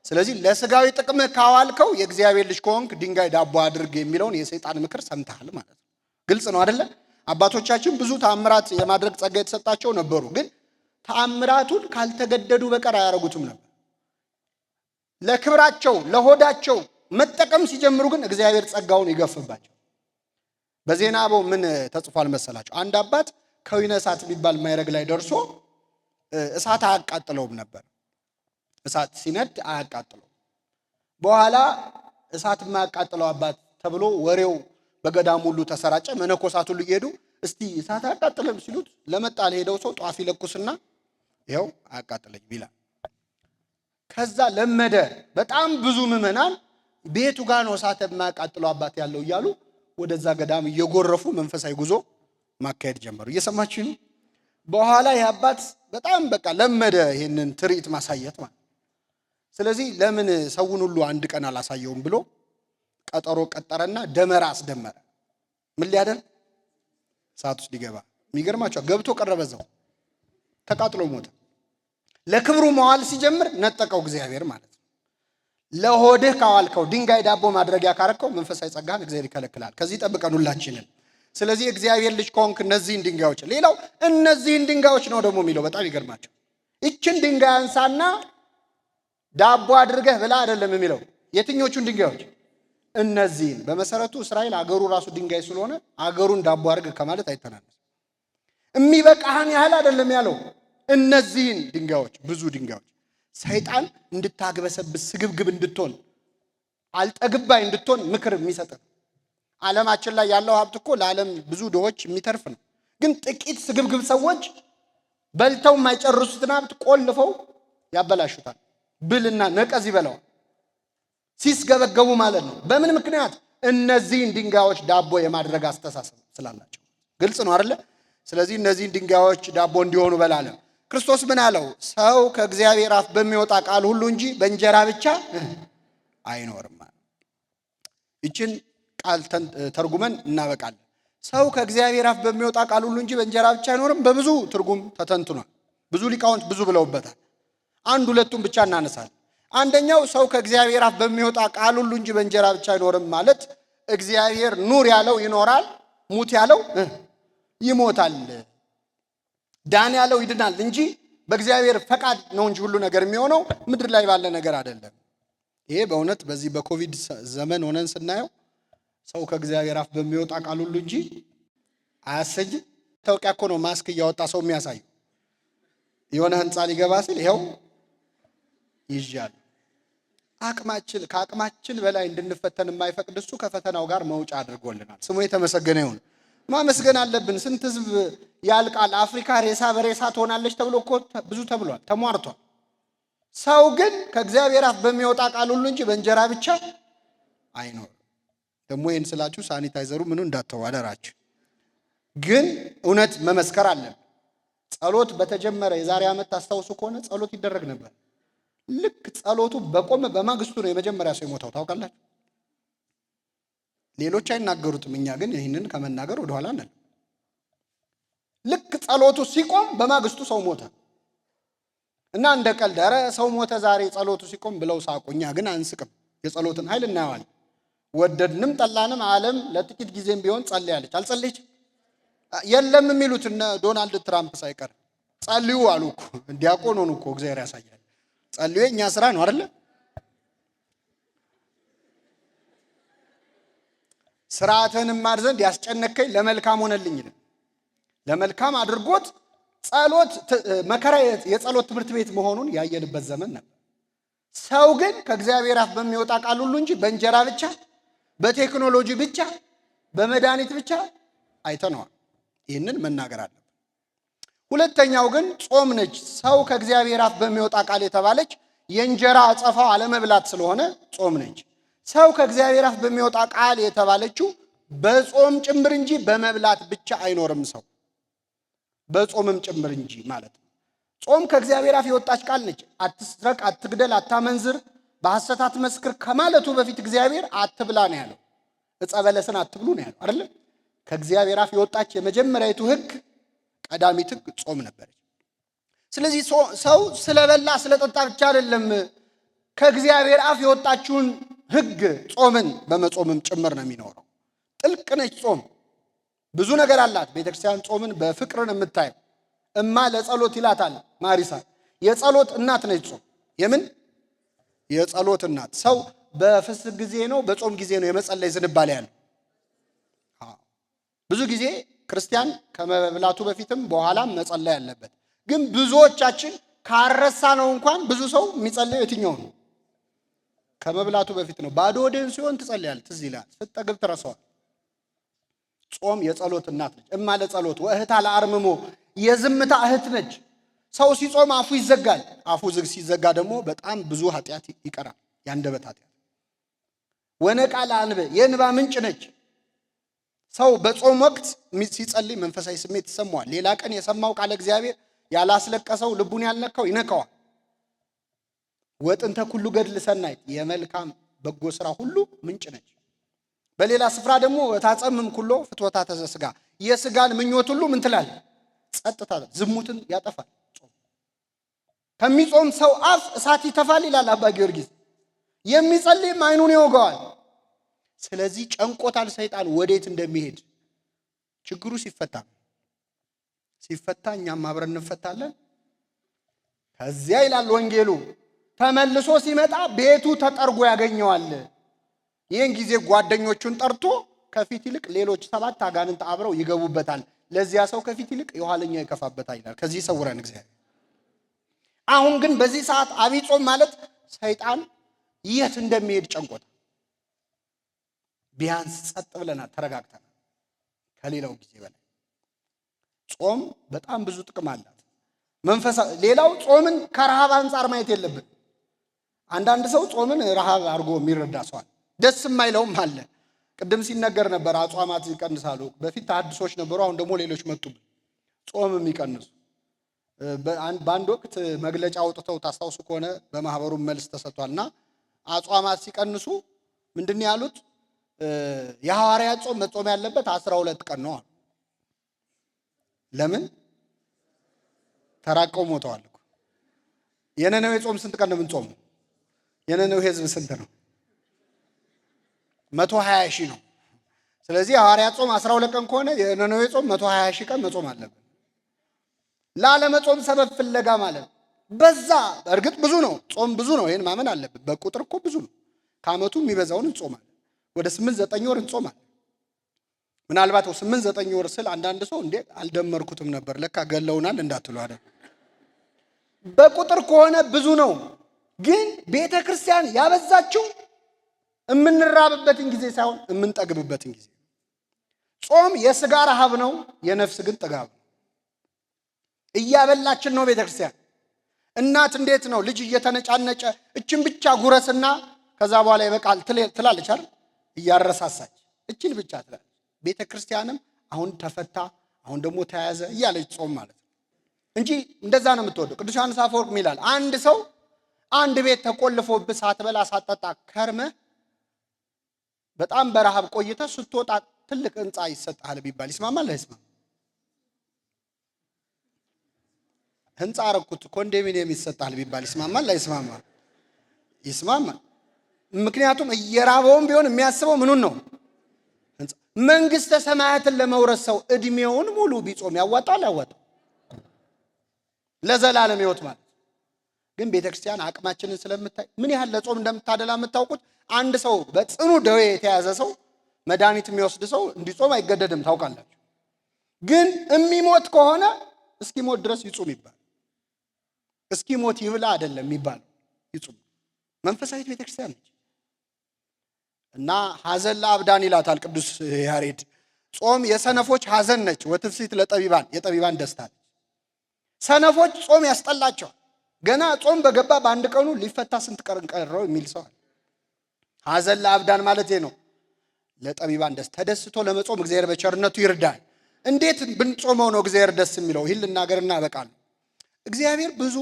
ስለዚህ ለስጋዊ ጥቅም ካዋልከው የእግዚአብሔር ልጅ ከሆንክ ድንጋይ ዳቦ አድርግ የሚለውን የሰይጣን ምክር ሰምተሃል ማለት ነው። ግልጽ ነው አይደለ? አባቶቻችን ብዙ ተአምራት የማድረግ ጸጋ የተሰጣቸው ነበሩ፣ ግን ተአምራቱን ካልተገደዱ በቀር አያረጉትም ነበር። ለክብራቸው ለሆዳቸው መጠቀም ሲጀምሩ ግን እግዚአብሔር ጸጋውን ይገፍባቸው። በዜና አበው ምን ተጽፏል መሰላቸው? አንድ አባት ከዊነ እሳት የሚባል ማይረግ ላይ ደርሶ እሳት አያቃጥለውም ነበር። እሳት ሲነድ አያቃጥለውም። በኋላ እሳት የማያቃጥለው አባት ተብሎ ወሬው በገዳም ሁሉ ተሰራጨ። መነኮሳት ሁሉ እየሄዱ እስቲ እሳት አያቃጥልም ሲሉት ለመጣ ለሄደው ሰው ጧፍ ይለኩስና ይኸው አያቃጥለኝ ይላል። ከዛ ለመደ። በጣም ብዙ ምዕመናን ቤቱ ጋር ነው እሳት የማያቃጥለው አባት ያለው እያሉ ወደዛ ገዳም እየጎረፉ መንፈሳዊ ጉዞ ማካሄድ ጀመሩ። እየሰማችሁ ነው። በኋላ ይህ አባት በጣም በቃ ለመደ ይሄንን ትርኢት ማሳየት ማለት። ስለዚህ ለምን ሰውን ሁሉ አንድ ቀን አላሳየውም ብሎ ቀጠሮ ቀጠረና ደመራ አስደመረ። ምን ሊያደርግ? እሳት ውስጥ ሊገባ። የሚገርማቸው ገብቶ ቀረበዛው ተቃጥሎ ሞተ። ለክብሩ መዋል ሲጀምር ነጠቀው እግዚአብሔር ማለት ነው። ለሆድህ ካዋልከው ድንጋይ ዳቦ ማድረጊያ ካረከው መንፈሳዊ ጸጋን እግዚአብሔር ይከለክላል። ከዚህ ጠብቀን ሁላችንን። ስለዚህ እግዚአብሔር ልጅ ከሆንክ እነዚህን ድንጋዮች፣ ሌላው እነዚህን ድንጋዮች ነው ደግሞ የሚለው በጣም ይገርማቸው። ይችን ድንጋይ አንሳና ዳቦ አድርገህ ብላ አይደለም የሚለው። የትኞቹን ድንጋዮች? እነዚህን። በመሰረቱ እስራኤል አገሩ ራሱ ድንጋይ ስለሆነ አገሩን ዳቦ አድርገህ ከማለት አይተናነስ። የሚበቃህን ያህል አይደለም ያለው። እነዚህን ድንጋዮች፣ ብዙ ድንጋዮች ሰይጣን እንድታግበሰብስ ስግብግብ እንድትሆን አልጠግባይ እንድትሆን ምክር የሚሰጥ። ዓለማችን ላይ ያለው ሀብት እኮ ለዓለም ብዙ ድሆች የሚተርፍ ነው። ግን ጥቂት ስግብግብ ሰዎች በልተው የማይጨርሱትን ሀብት ቆልፈው ያበላሹታል። ብልና ነቀዝ ይበላዋል ሲስገበገቡ ማለት ነው። በምን ምክንያት? እነዚህን ድንጋዮች ዳቦ የማድረግ አስተሳሰብ ስላላቸው። ግልጽ ነው አይደለ? ስለዚህ እነዚህን ድንጋዮች ዳቦ እንዲሆኑ በላለ። ክርስቶስ ምን አለው? ሰው ከእግዚአብሔር አፍ በሚወጣ ቃል ሁሉ እንጂ በእንጀራ ብቻ አይኖርም። ይችን ቃል ተርጉመን እናበቃለን። ሰው ከእግዚአብሔር አፍ በሚወጣ ቃል ሁሉ እንጂ በእንጀራ ብቻ አይኖርም በብዙ ትርጉም ተተንትኗል። ብዙ ሊቃውንት ብዙ ብለውበታል። አንድ ሁለቱን ብቻ እናነሳለን። አንደኛው ሰው ከእግዚአብሔር አፍ በሚወጣ ቃል ሁሉ እንጂ በእንጀራ ብቻ አይኖርም ማለት እግዚአብሔር ኑር ያለው ይኖራል፣ ሙት ያለው ይሞታል፣ ዳን ያለው ይድናል እንጂ በእግዚአብሔር ፈቃድ ነው እንጂ ሁሉ ነገር የሚሆነው ምድር ላይ ባለ ነገር አይደለም። ይሄ በእውነት በዚህ በኮቪድ ዘመን ሆነን ስናየው ሰው ከእግዚአብሔር አፍ በሚወጣ ቃል ሁሉ እንጂ አያሰጅ። ታውቂያ እኮ ነው ማስክ እያወጣ ሰው የሚያሳይ የሆነ ህንፃ ሊገባ ሲል ይሄው ይዣል። ከአቅማችን በላይ እንድንፈተን የማይፈቅድ እሱ ከፈተናው ጋር መውጫ አድርጎልናል። ስሙ የተመሰገነ ይሁን። ማመስገን አለብን። ስንት ህዝብ ያልቃል። አፍሪካ ሬሳ በሬሳ ትሆናለች ተብሎ እኮ ብዙ ተብሏል፣ ተሟርቷል። ሰው ግን ከእግዚአብሔር አፍ በሚወጣ ቃል ሁሉ እንጂ በእንጀራ ብቻ አይኖርም። ደግሞ ይህን ስላችሁ ሳኒታይዘሩ ምኑ እንዳተው አደራችሁ። ግን እውነት መመስከር አለን። ጸሎት በተጀመረ የዛሬ ዓመት ታስታውሱ ከሆነ ጸሎት ይደረግ ነበር። ልክ ጸሎቱ በቆመ በማግስቱ ነው የመጀመሪያ ሰው የሞተው። ታውቃላችሁ? ሌሎች አይናገሩትም። እኛ ግን ይህንን ከመናገር ወደኋላ ነን። ልክ ጸሎቱ ሲቆም በማግስቱ ሰው ሞተ እና እንደ ቀልድ ኧረ ሰው ሞተ ዛሬ ጸሎቱ ሲቆም ብለው ሳቁ። እኛ ግን አንስቅም። የጸሎትን ኃይል እናየዋለን። ወደድንም ጠላንም ዓለም ለጥቂት ጊዜም ቢሆን ጸልያለች። አልጸለየች? የለም የሚሉት እነ ዶናልድ ትራምፕ ሳይቀር ጸልዩ አሉ እኮ። ዲያቆን ሆኑ እኮ። እግዚአብሔር ያሳያል። ጸልዩ የእኛ ስራ ነው አይደለ? ስርዓትን ማር ዘንድ ያስጨነከኝ ለመልካም ሆነልኝ። ለመልካም አድርጎት ጸሎት መከራ የጸሎት ትምህርት ቤት መሆኑን ያየንበት ዘመን ነበር። ሰው ግን ከእግዚአብሔር አፍ በሚወጣ ቃል ሁሉ እንጂ በእንጀራ ብቻ፣ በቴክኖሎጂ ብቻ፣ በመድኃኒት ብቻ አይተነዋል። ይህንን መናገር አለብን። ሁለተኛው ግን ጾም ነች። ሰው ከእግዚአብሔር አፍ በሚወጣ ቃል የተባለች የእንጀራ አጸፋው አለመብላት ስለሆነ ጾም ነች። ሰው ከእግዚአብሔር አፍ በሚወጣ ቃል የተባለችው በጾም ጭምር እንጂ በመብላት ብቻ አይኖርም። ሰው በጾምም ጭምር እንጂ ማለት ነው። ጾም ከእግዚአብሔር አፍ የወጣች ቃል ነች። አትስረቅ፣ አትግደል፣ አታመንዝር፣ በሐሰት አትመስክር ከማለቱ በፊት እግዚአብሔር አትብላ ነው ያለው። ዕፀ በለስን አትብሉ ነው ያለው አይደለም? ከእግዚአብሔር አፍ የወጣች የመጀመሪያይቱ ሕግ ቀዳሚት ሕግ ጾም ነበረች። ስለዚህ ሰው ስለበላ ስለጠጣ ብቻ አይደለም ከእግዚአብሔር አፍ የወጣችውን ሕግ ጾምን በመጾምም ጭምር ነው የሚኖረው። ጥልቅ ነች ጾም፣ ብዙ ነገር አላት። ቤተክርስቲያን ጾምን በፍቅርን የምታየው እማ ለጸሎት ይላታል ማሪሳ። የጸሎት እናት ነች ጾም። የምን የጸሎት እናት። ሰው በፍስክ ጊዜ ነው በጾም ጊዜ ነው የመጸለይ ዝንባሌ ያለው። ብዙ ጊዜ ክርስቲያን ከመብላቱ በፊትም በኋላም መጸለይ ያለበት። ግን ብዙዎቻችን ካረሳ ነው እንኳን ብዙ ሰው የሚጸለየው የትኛው ነው? ከመብላቱ በፊት ነው። ባዶ ወደን ሲሆን ትጸልያለህ፣ ትዝ ይልሃል፣ ስትጠግብ ትረሳዋል። ጾም የጸሎት እናት ነች። እማ ለጸሎት ወእህታ ለአርምሞ የዝምታ እህት ነች። ሰው ሲጾም አፉ ይዘጋል። አፉ ዝግ ሲዘጋ ደግሞ በጣም ብዙ ኃጢአት ይቀራል፣ ያንደበት ኃጢአት። ወነቃ ለአንበ የእንባ ምንጭ ነች። ሰው በጾም ወቅት ሲጸልይ መንፈሳዊ ስሜት ይሰማዋል። ሌላ ቀን የሰማው ቃለ እግዚአብሔር ያላስለቀሰው ልቡን ያልነካው ይነካዋል። ወጥንተ ኩሉ ገድል ሰናይት የመልካም በጎ ስራ ሁሉ ምንጭ ነች። በሌላ ስፍራ ደግሞ ታጸምም ኩሎ ፍትወታተ ዘሥጋ የስጋን ምኞት ሁሉ ምን ትላል? ጸጥታ፣ ዝሙትን ያጠፋል። ጾም ከሚጾም ሰው አፍ እሳት ይተፋል ይላል አባ ጊዮርጊስ። የሚጸልይም አይኑን ይወጋዋል። ስለዚህ ጨንቆታል ሰይጣን ወዴት እንደሚሄድ። ችግሩ ሲፈታ እኛም አብረን እንፈታለን። ከዚያ ይላል ወንጌሉ ተመልሶ ሲመጣ ቤቱ ተጠርጎ ያገኘዋል። ይህን ጊዜ ጓደኞቹን ጠርቶ ከፊት ይልቅ ሌሎች 7 አጋንንት አብረው ይገቡበታል። ለዚያ ሰው ከፊት ይልቅ የኋለኛው ይከፋበታል ይላል። ከዚህ ሰውረን እግዚአብሔር። አሁን ግን በዚህ ሰዓት ዐቢይ ጾም ማለት ሰይጣን የት እንደሚሄድ ጨንቆታል። ቢያንስ ጸጥ ብለናል፣ ተረጋግተናል ከሌላው ጊዜ በላይ። ጾም በጣም ብዙ ጥቅም አላት። ሌላው ጾምን ከረሃብ አንጻር ማየት የለብን። አንዳንድ ሰው ጾምን ረሃብ አድርጎ የሚረዳ ሰዋል። ደስ የማይለውም አለ። ቅድም ሲነገር ነበር አጽዋማት ይቀንሳሉ። በፊት ተሐድሶች ነበሩ፣ አሁን ደግሞ ሌሎች መጡብን ጾም የሚቀንሱ። በአንድ ወቅት መግለጫ አውጥተው ታስታውሱ ከሆነ በማህበሩ መልስ ተሰጥቷልና አጽዋማት ሲቀንሱ ምንድን ያሉት? የሐዋርያት ጾም መጾም ያለበት 12 ቀን ነው። ለምን? ተራቀው ሞተዋል እኮ። የነነዌ ጾም ስንት ቀን ነው የምንጾመው? የነነዌ ህዝብ ስንት ነው? 120 ሺህ ነው። ስለዚህ ሐዋርያት ጾም 12 ቀን ከሆነ የነነዌ ጾም 120 ሺህ ቀን መጾም አለብን። ላለመጾም ሰበብ ፍለጋ ማለት በዛ። እርግጥ ብዙ ነው ጾም፣ ብዙ ነው። ይሄን ማመን አለብን። በቁጥር እኮ ብዙ ነው። ከዓመቱ የሚበዛውን እንጾማለን። ወደ 8-9 ወር እንጾማለን። ምናልባት 8-9 ወር ስል አንዳንድ ሰው እንዴ አልደመርኩትም ነበር ለካ ገለውናል እንዳትሉ አይደል። በቁጥር ከሆነ ብዙ ነው። ግን ቤተ ክርስቲያን ያበዛችው የምንራብበትን ጊዜ ሳይሆን የምንጠግብበትን ጊዜ። ጾም የሥጋ ረሃብ ነው፣ የነፍስ ግን ጥጋብ ነው። እያበላችን ነው ቤተ ክርስቲያን። እናት እንዴት ነው ልጅ እየተነጫነጨ እችን ብቻ ጉረስና ከዛ በኋላ ይበቃል ትላለች አይደል? እያረሳሳች እችን ብቻ ትላለች። ቤተ ክርስቲያንም አሁን ተፈታ፣ አሁን ደግሞ ተያዘ እያለች ጾም ማለት ነው እንጂ እንደዛ ነው የምትወደው። ቅዱስ ዮሐንስ አፈወርቅ ይላል አንድ ሰው አንድ ቤት ተቆልፎብህ ሳትበላ ሳትጠጣ ከርመህ በጣም በረሃብ ቆይተህ ስትወጣ ትልቅ ሕንፃ ይሰጥሃል ቢባል ይስማማል አይስማም? ህንፃ አረኩት ኮንዶሚኒየም ይሰጣል ቢባል ይስማማል አይስማማም? ይስማማል። ምክንያቱም እየራበውም ቢሆን የሚያስበው ምኑን ነው? መንግስተ ሰማያትን ለመውረስ ሰው እድሜውን ሙሉ ቢጾም ያዋጣል? ያዋጣል? ለዘላለም ህይወት ማለት ግን ቤተክርስቲያን አቅማችንን ስለምታይ ምን ያህል ለጾም እንደምታደላ የምታውቁት። አንድ ሰው በጽኑ ደዌ የተያዘ ሰው መድኃኒት የሚወስድ ሰው እንዲጾም አይገደድም ታውቃላችሁ። ግን የሚሞት ከሆነ እስኪሞት ድረስ ይጹም ይባል። እስኪሞት ይብላ አይደለም የሚባል ይጹም። መንፈሳዊት ቤተክርስቲያን ነች። እና ሐዘን ለአብዳን ይላታል ቅዱስ ያሬድ። ጾም የሰነፎች ሐዘን ነች፣ ወትፍሲት ለጠቢባን የጠቢባን ደስታ ነች። ሰነፎች ጾም ያስጠላቸዋል። ገና ጾም በገባ በአንድ ቀኑ ሊፈታ ስንት ቀን ቀረው የሚል ሰው አለ። ሐዘን ለአብዳን ማለት ነው። ለጠቢባን ደስ ተደስቶ ለመጾም እግዚአብሔር በቸርነቱ ይርዳል። እንዴት ብንጾመው ነው እግዚአብሔር ደስ የሚለው? ይህን ልናገርና በቃል እግዚአብሔር ብዙ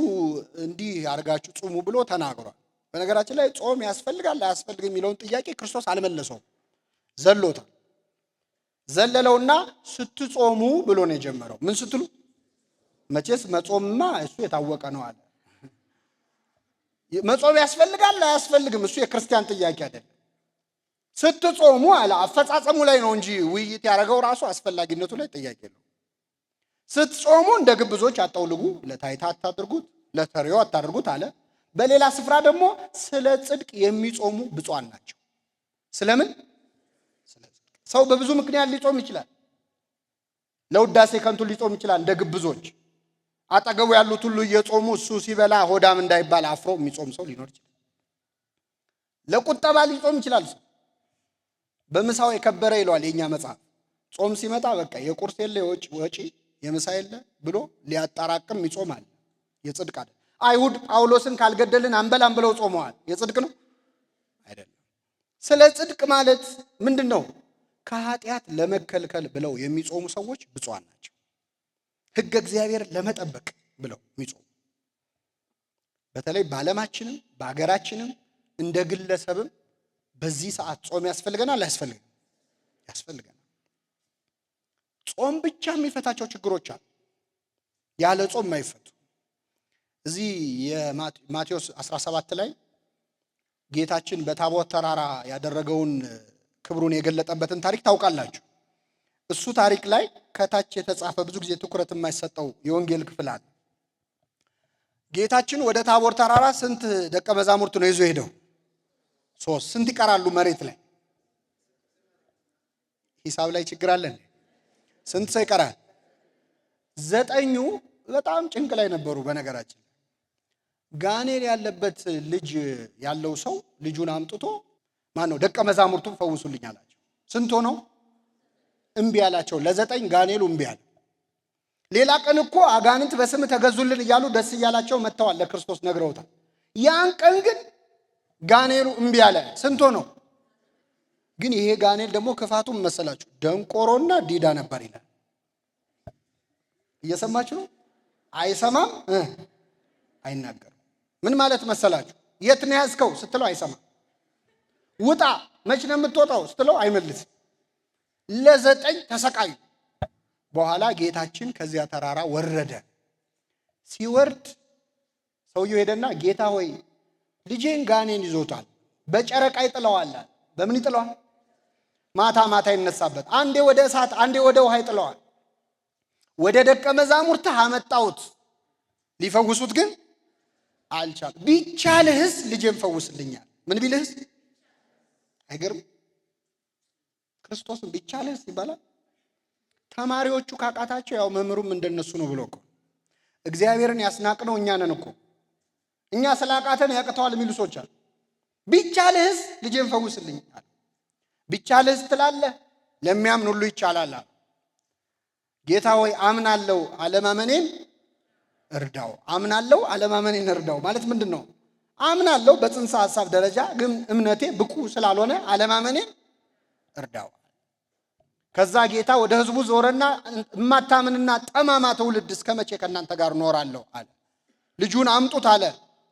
እንዲህ አድርጋችሁ ጾሙ ብሎ ተናግሯል። በነገራችን ላይ ጾም ያስፈልጋል አያስፈልግም የሚለውን ጥያቄ ክርስቶስ አልመለሰውም፣ ዘሎታል። ዘለለውና ስትጾሙ ብሎ ነው የጀመረው። ምን ስትሉ? መቼስ መጾምማ እሱ የታወቀ ነው አለ። መጾም ያስፈልጋል አያስፈልግም እሱ የክርስቲያን ጥያቄ አይደለም። ስትጾሙ አለ። አፈጻጸሙ ላይ ነው እንጂ ውይይት ያደረገው ራሱ አስፈላጊነቱ ላይ ጥያቄ ነው። ስትጾሙ እንደ ግብዞች አጠውልጉ፣ ለታይታ አታድርጉት፣ ለተሪዮ አታድርጉት አለ። በሌላ ስፍራ ደግሞ ስለ ጽድቅ የሚጾሙ ብፁዓን ናቸው። ስለምን? ስለ ጽድቅ። ሰው በብዙ ምክንያት ሊጾም ይችላል። ለውዳሴ ከንቱ ሊጾም ይችላል እንደ ግብዞች። አጠገቡ ያሉት ሁሉ እየጾሙ እሱ ሲበላ ሆዳም እንዳይባል አፍሮ የሚጾም ሰው ሊኖር ይችላል። ለቁጠባ ሊጾም ይችላል ሰው። በምሳው የከበረ ይለዋል የኛ መጽሐፍ። ጾም ሲመጣ በቃ የቁርስ የለ ወጪ የምሳ የለ ብሎ ሊያጣራቅም ይጾማል። የጽድቅ አይደል? አይሁድ ጳውሎስን ካልገደልን አንበላም ብለው ጾመዋል። የጽድቅ ነው አይደለም? ስለ ጽድቅ ማለት ምንድነው? ከኃጢአት ለመከልከል ብለው የሚጾሙ ሰዎች ብፁዓን ናቸው። ሕገ እግዚአብሔር ለመጠበቅ ብለው የሚጾሙ በተለይ በዓለማችንም በሀገራችንም እንደ ግለሰብም በዚህ ሰዓት ጾም ያስፈልገናል አያስፈልግም? ያስፈልገናል። ጾም ብቻ የሚፈታቸው ችግሮች አሉ፣ ያለ ጾም የማይፈቱ። እዚህ የማቴዎስ 17 ላይ ጌታችን በታቦት ተራራ ያደረገውን ክብሩን የገለጠበትን ታሪክ ታውቃላችሁ። እሱ ታሪክ ላይ ከታች የተጻፈ ብዙ ጊዜ ትኩረት የማይሰጠው የወንጌል ክፍል አለ። ጌታችን ወደ ታቦር ተራራ ስንት ደቀ መዛሙርት ነው ይዞ ሄደው? 3። ስንት ይቀራሉ መሬት ላይ? ሂሳብ ላይ ችግር አለን። ስንት ሰው ይቀራል? 9ኙ በጣም ጭንቅ ላይ ነበሩ። በነገራችን ጋኔል ያለበት ልጅ ያለው ሰው ልጁን አምጥቶ ማነው ደቀ መዛሙርቱን ፈውሱልኝ አላቸው። ስንት ሆነው? እምቢ አላቸው። ለ9 ጋኔሉ እምቢ አለ። ሌላ ቀን እኮ አጋንንት በስም ተገዙልን እያሉ ደስ እያላቸው መጥተዋል፣ ለክርስቶስ ነግረውታል። ያን ቀን ግን ጋኔሉ እምቢ አለ። ስንት ሆነው? ግን ይሄ ጋኔል ደግሞ ክፋቱን መሰላችሁ ደንቆሮና ዲዳ ነበር ይላል። እየሰማችሁ ነው? አይሰማም፣ አይናገርም። ምን ማለት መሰላችሁ? የት ነው ያዝከው ስትለው አይሰማም። ውጣ መች ነው የምትወጣው ስትለው አይመልስም። ለ9 ተሰቃዩ። በኋላ ጌታችን ከዚያ ተራራ ወረደ። ሲወርድ ሰውየው ሄደና ጌታ ሆይ ልጄን ጋኔን ይዞታል፣ በጨረቃ ይጥለዋል። በምን ይጥለዋል? ማታ ማታ ይነሳበት። አንዴ ወደ እሳት አንዴ ወደ ውሃ ይጥለዋል። ወደ ደቀ መዛሙርትህ አመጣሁት፣ ሊፈውሱት ግን አልቻሉ። ቢቻልህስ ልጄን ፈውስልኛል። ምን ቢልህስ? አይገርም? ክርስቶስን ቢቻልህስ ይባላል። ተማሪዎቹ ካቃታቸው ያው መምህሩም እንደነሱ ነው ብሎ እኮ እግዚአብሔርን ያስናቅነው እኛ ነን እኮ። እኛ ስላቃተን ያቅተዋል የሚሉ ሰዎች አሉ። ቢቻልህስ ልጄን ፈውስልኝ አለ። ቢቻልህስ ትላለህ፣ ለሚያምን ሁሉ ይቻላል አለ። ጌታ ሆይ አምናለሁ አለማመኔን እርዳው። አምናለሁ አለማመኔን እርዳው ማለት ምንድን ነው? አምናለሁ በጽንሰ ሐሳብ ደረጃ፣ ግን እምነቴ ብቁ ስላልሆነ አለማመኔን እርዳው። ከዛ ጌታ ወደ ህዝቡ ዞረና እማታምንና ጠማማ ትውልድ እስከ መቼ ከእናንተ ጋር እኖራለሁ አለ። ልጁን አምጡት አለ።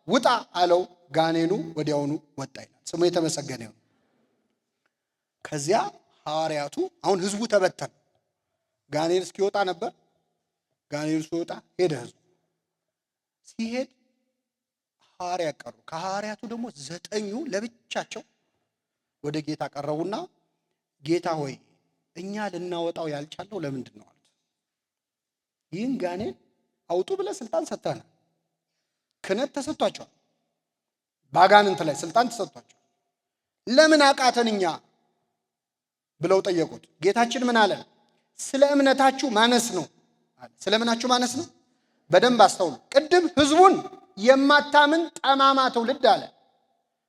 ውጣ አለው። ጋኔኑ ወዲያውኑ ወጣ ይላል። ስሙ የተመሰገነ ይሁን። ከዚያ ሐዋርያቱ አሁን ህዝቡ ተበተነ። ጋኔን እስኪወጣ ነበር። ጋኔኑ ሲወጣ ሄደ ህዝቡ። ሲሄድ ሐዋርያት ቀሩ። ከሐዋርያቱ ደግሞ 9ኙ ለብቻቸው ወደ ጌታ ቀረቡና ጌታ ሆይ እኛ ልናወጣው ያልቻለው ለምንድን ነው አሉት። ይህን ጋኔን አውጡ ብለህ ስልጣን ሰጥተናል። ክህነት ተሰጥቷቸዋል። ባጋንንት ላይ ስልጣን ተሰጥቷቸዋል። ለምን አቃተን እኛ ብለው ጠየቁት። ጌታችን ምን አለ? ስለ እምነታችሁ ማነስ ነው አለ። ስለ ምናችሁ ማነስ ነው? በደንብ አስተውሉ። ቅድም ህዝቡን የማታምን ጠማማ ትውልድ አለ።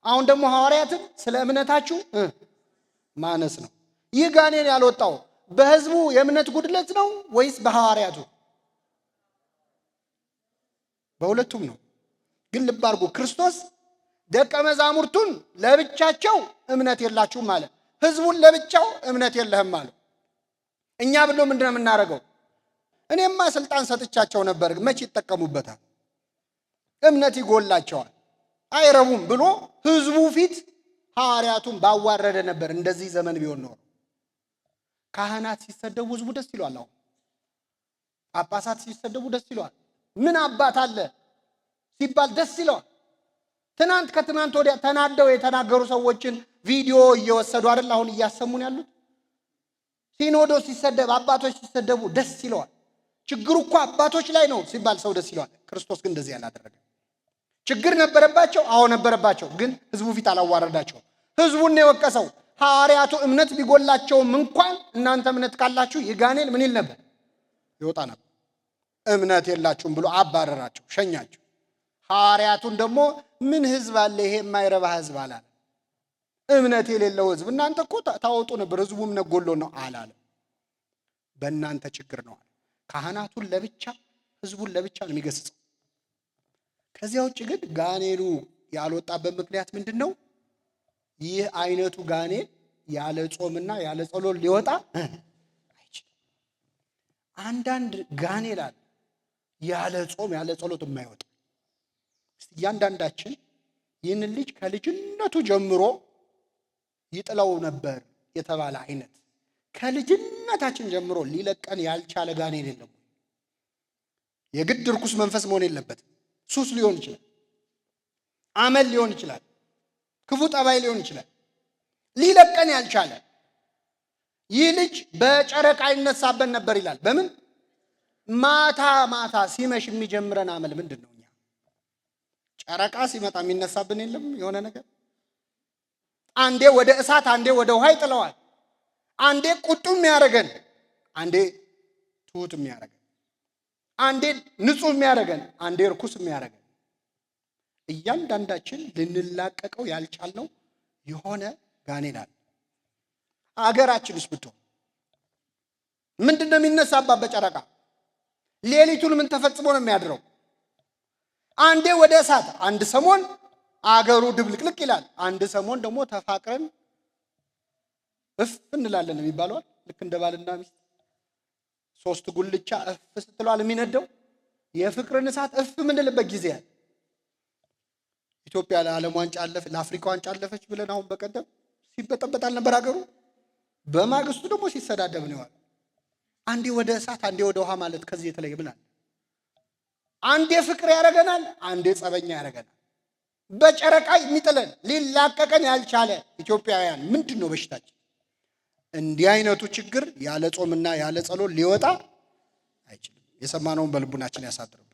አሁን ደግሞ ሐዋርያትን ስለ እምነታችሁ ማነስ ነው። ይህ ጋኔን ያልወጣው በህዝቡ የእምነት ጉድለት ነው ወይስ በሐዋርያቱ? በሁለቱም ነው። ግን ልብ አድርጉ፣ ክርስቶስ ደቀ መዛሙርቱን ለብቻቸው እምነት የላችሁም አለ። ህዝቡን ለብቻው እምነት የለህም አለ። እኛ ብሎ ምንድነው የምናደርገው? እኔማ ስልጣን ሰጥቻቸው ነበር፣ መቼ ይጠቀሙበታል? እምነት ይጎላቸዋል፣ አይረቡም ብሎ ህዝቡ ፊት ሐዋርያቱን ባዋረደ ነበር። እንደዚህ ዘመን ቢሆን ኖሮ ካህናት ሲሰደቡ ህዝቡ ደስ ይለዋል። አሁን ጳጳሳት ሲሰደቡ ደስ ይለዋል። ምን አባት አለ ሲባል ደስ ይለዋል። ትናንት ከትናንት ወዲያ ተናደው የተናገሩ ሰዎችን ቪዲዮ እየወሰዱ አይደል አሁን እያሰሙን ያሉት። ሲኖዶስ ሲሰደብ፣ አባቶች ሲሰደቡ ደስ ይለዋል። ችግሩ እኮ አባቶች ላይ ነው ሲባል ሰው ደስ ይለዋል። ክርስቶስ ግን እንደዚህ ያላደረገ። ችግር ነበረባቸው፣ አዎ ነበረባቸው፣ ግን ህዝቡ ፊት አላዋረዳቸውም። ህዝቡን ነው የወቀሰው። ሐዋርያቱ እምነት ቢጎላቸውም እንኳን እናንተ እምነት ካላችሁ የጋኔን ምን ይል ነበር? ይወጣ ነበር። እምነት የላችሁም ብሎ አባረራቸው፣ ሸኛቸው። ሐዋርያቱን ደግሞ ምን ህዝብ አለ ይሄ የማይረባ ህዝብ አላለ። እምነት የሌለው ህዝብ እናንተ እኮ ታወጡ ነበር፣ ህዝቡ እምነት ጎሎ ነው አላለ። በእናንተ ችግር ነው አለ። ካህናቱን ለብቻ ህዝቡን ለብቻ ነው የሚገስጸው። ከዚያ ውጭ ግን ጋኔኑ ያልወጣበት ምክንያት ምንድን ነው? ይህ አይነቱ ጋኔን ያለ ጾምና ያለ ጸሎት ሊወጣ አይችልም። አንዳንድ ጋኔን አለ ያለ ጾም ያለ ጸሎት የማይወጣ። እያንዳንዳችን ይህንን ልጅ ከልጅነቱ ጀምሮ ይጥለው ነበር የተባለ አይነት ከልጅነታችን ጀምሮ ሊለቀን ያልቻለ ጋኔን የለም። የግድ ርኩስ መንፈስ መሆን የለበትም። ሱስ ሊሆን ይችላል፣ አመል ሊሆን ይችላል፣ ክፉ ጠባይ ሊሆን ይችላል። ሊለቀን ያልቻለ ይህ ልጅ በጨረቃ ይነሳበን ነበር ይላል። በምን? ማታ ማታ ሲመሽ የሚጀምረን አመል ምንድን ነው? እኛ ጨረቃ ሲመጣ የሚነሳብን የለም የሆነ ነገር። አንዴ ወደ እሳት አንዴ ወደ ውሃ ይጥለዋል። አንዴ ቁጡ የሚያደርገን፣ አንዴ ትሁት የሚያደርገን፣ አንዴ ንጹህ የሚያደርገን፣ አንዴ ርኩስ የሚያደርገን። እያንዳንዳችን ልንላቀቀው ያልቻልነው የሆነ ጋኔን አለ። አገራችንስ ብትሆን ምንድን ነው የሚነሳባት በጨረቃ? ሌሊቱን ምን ተፈጽሞ ነው የሚያድረው? አንዴ ወደ እሳት፣ አንድ ሰሞን አገሩ ድብልቅልቅ ይላል፣ አንድ ሰሞን ደግሞ ተፋቅረን እፍ እንላለን የሚባለው ልክ እንደ ባልና ሚስት 3 ጉልቻ እፍ ስትሏል የሚነደው የፍቅርን እሳት እፍ ምንልበት ጊዜ አለ። ኢትዮጵያ ለዓለም ዋንጫ አለፈ፣ ለአፍሪካ ዋንጫ አለፈች ብለን አሁን በቀደም ሲበጠበጥ አልነበር ሀገሩ? በማግስቱ ደግሞ ሲሰዳደብ ነው ያለው። አንዴ ወደ እሳት አንዴ ወደ ውሃ ማለት ከዚህ የተለየ ምን አለ? አንዴ ፍቅር ያደርገናል፣ አንዴ ጸበኛ ያደርገናል። በጨረቃ የሚጥለን ሊላቀቀን ያልቻለ ኢትዮጵያውያን ምንድን ነው በሽታችን? እንዲህ አይነቱ ችግር ያለ ጾምና ያለ ጸሎት ሊወጣ አይችልም። የሰማነውን በልቡናችን ያሳድርብን።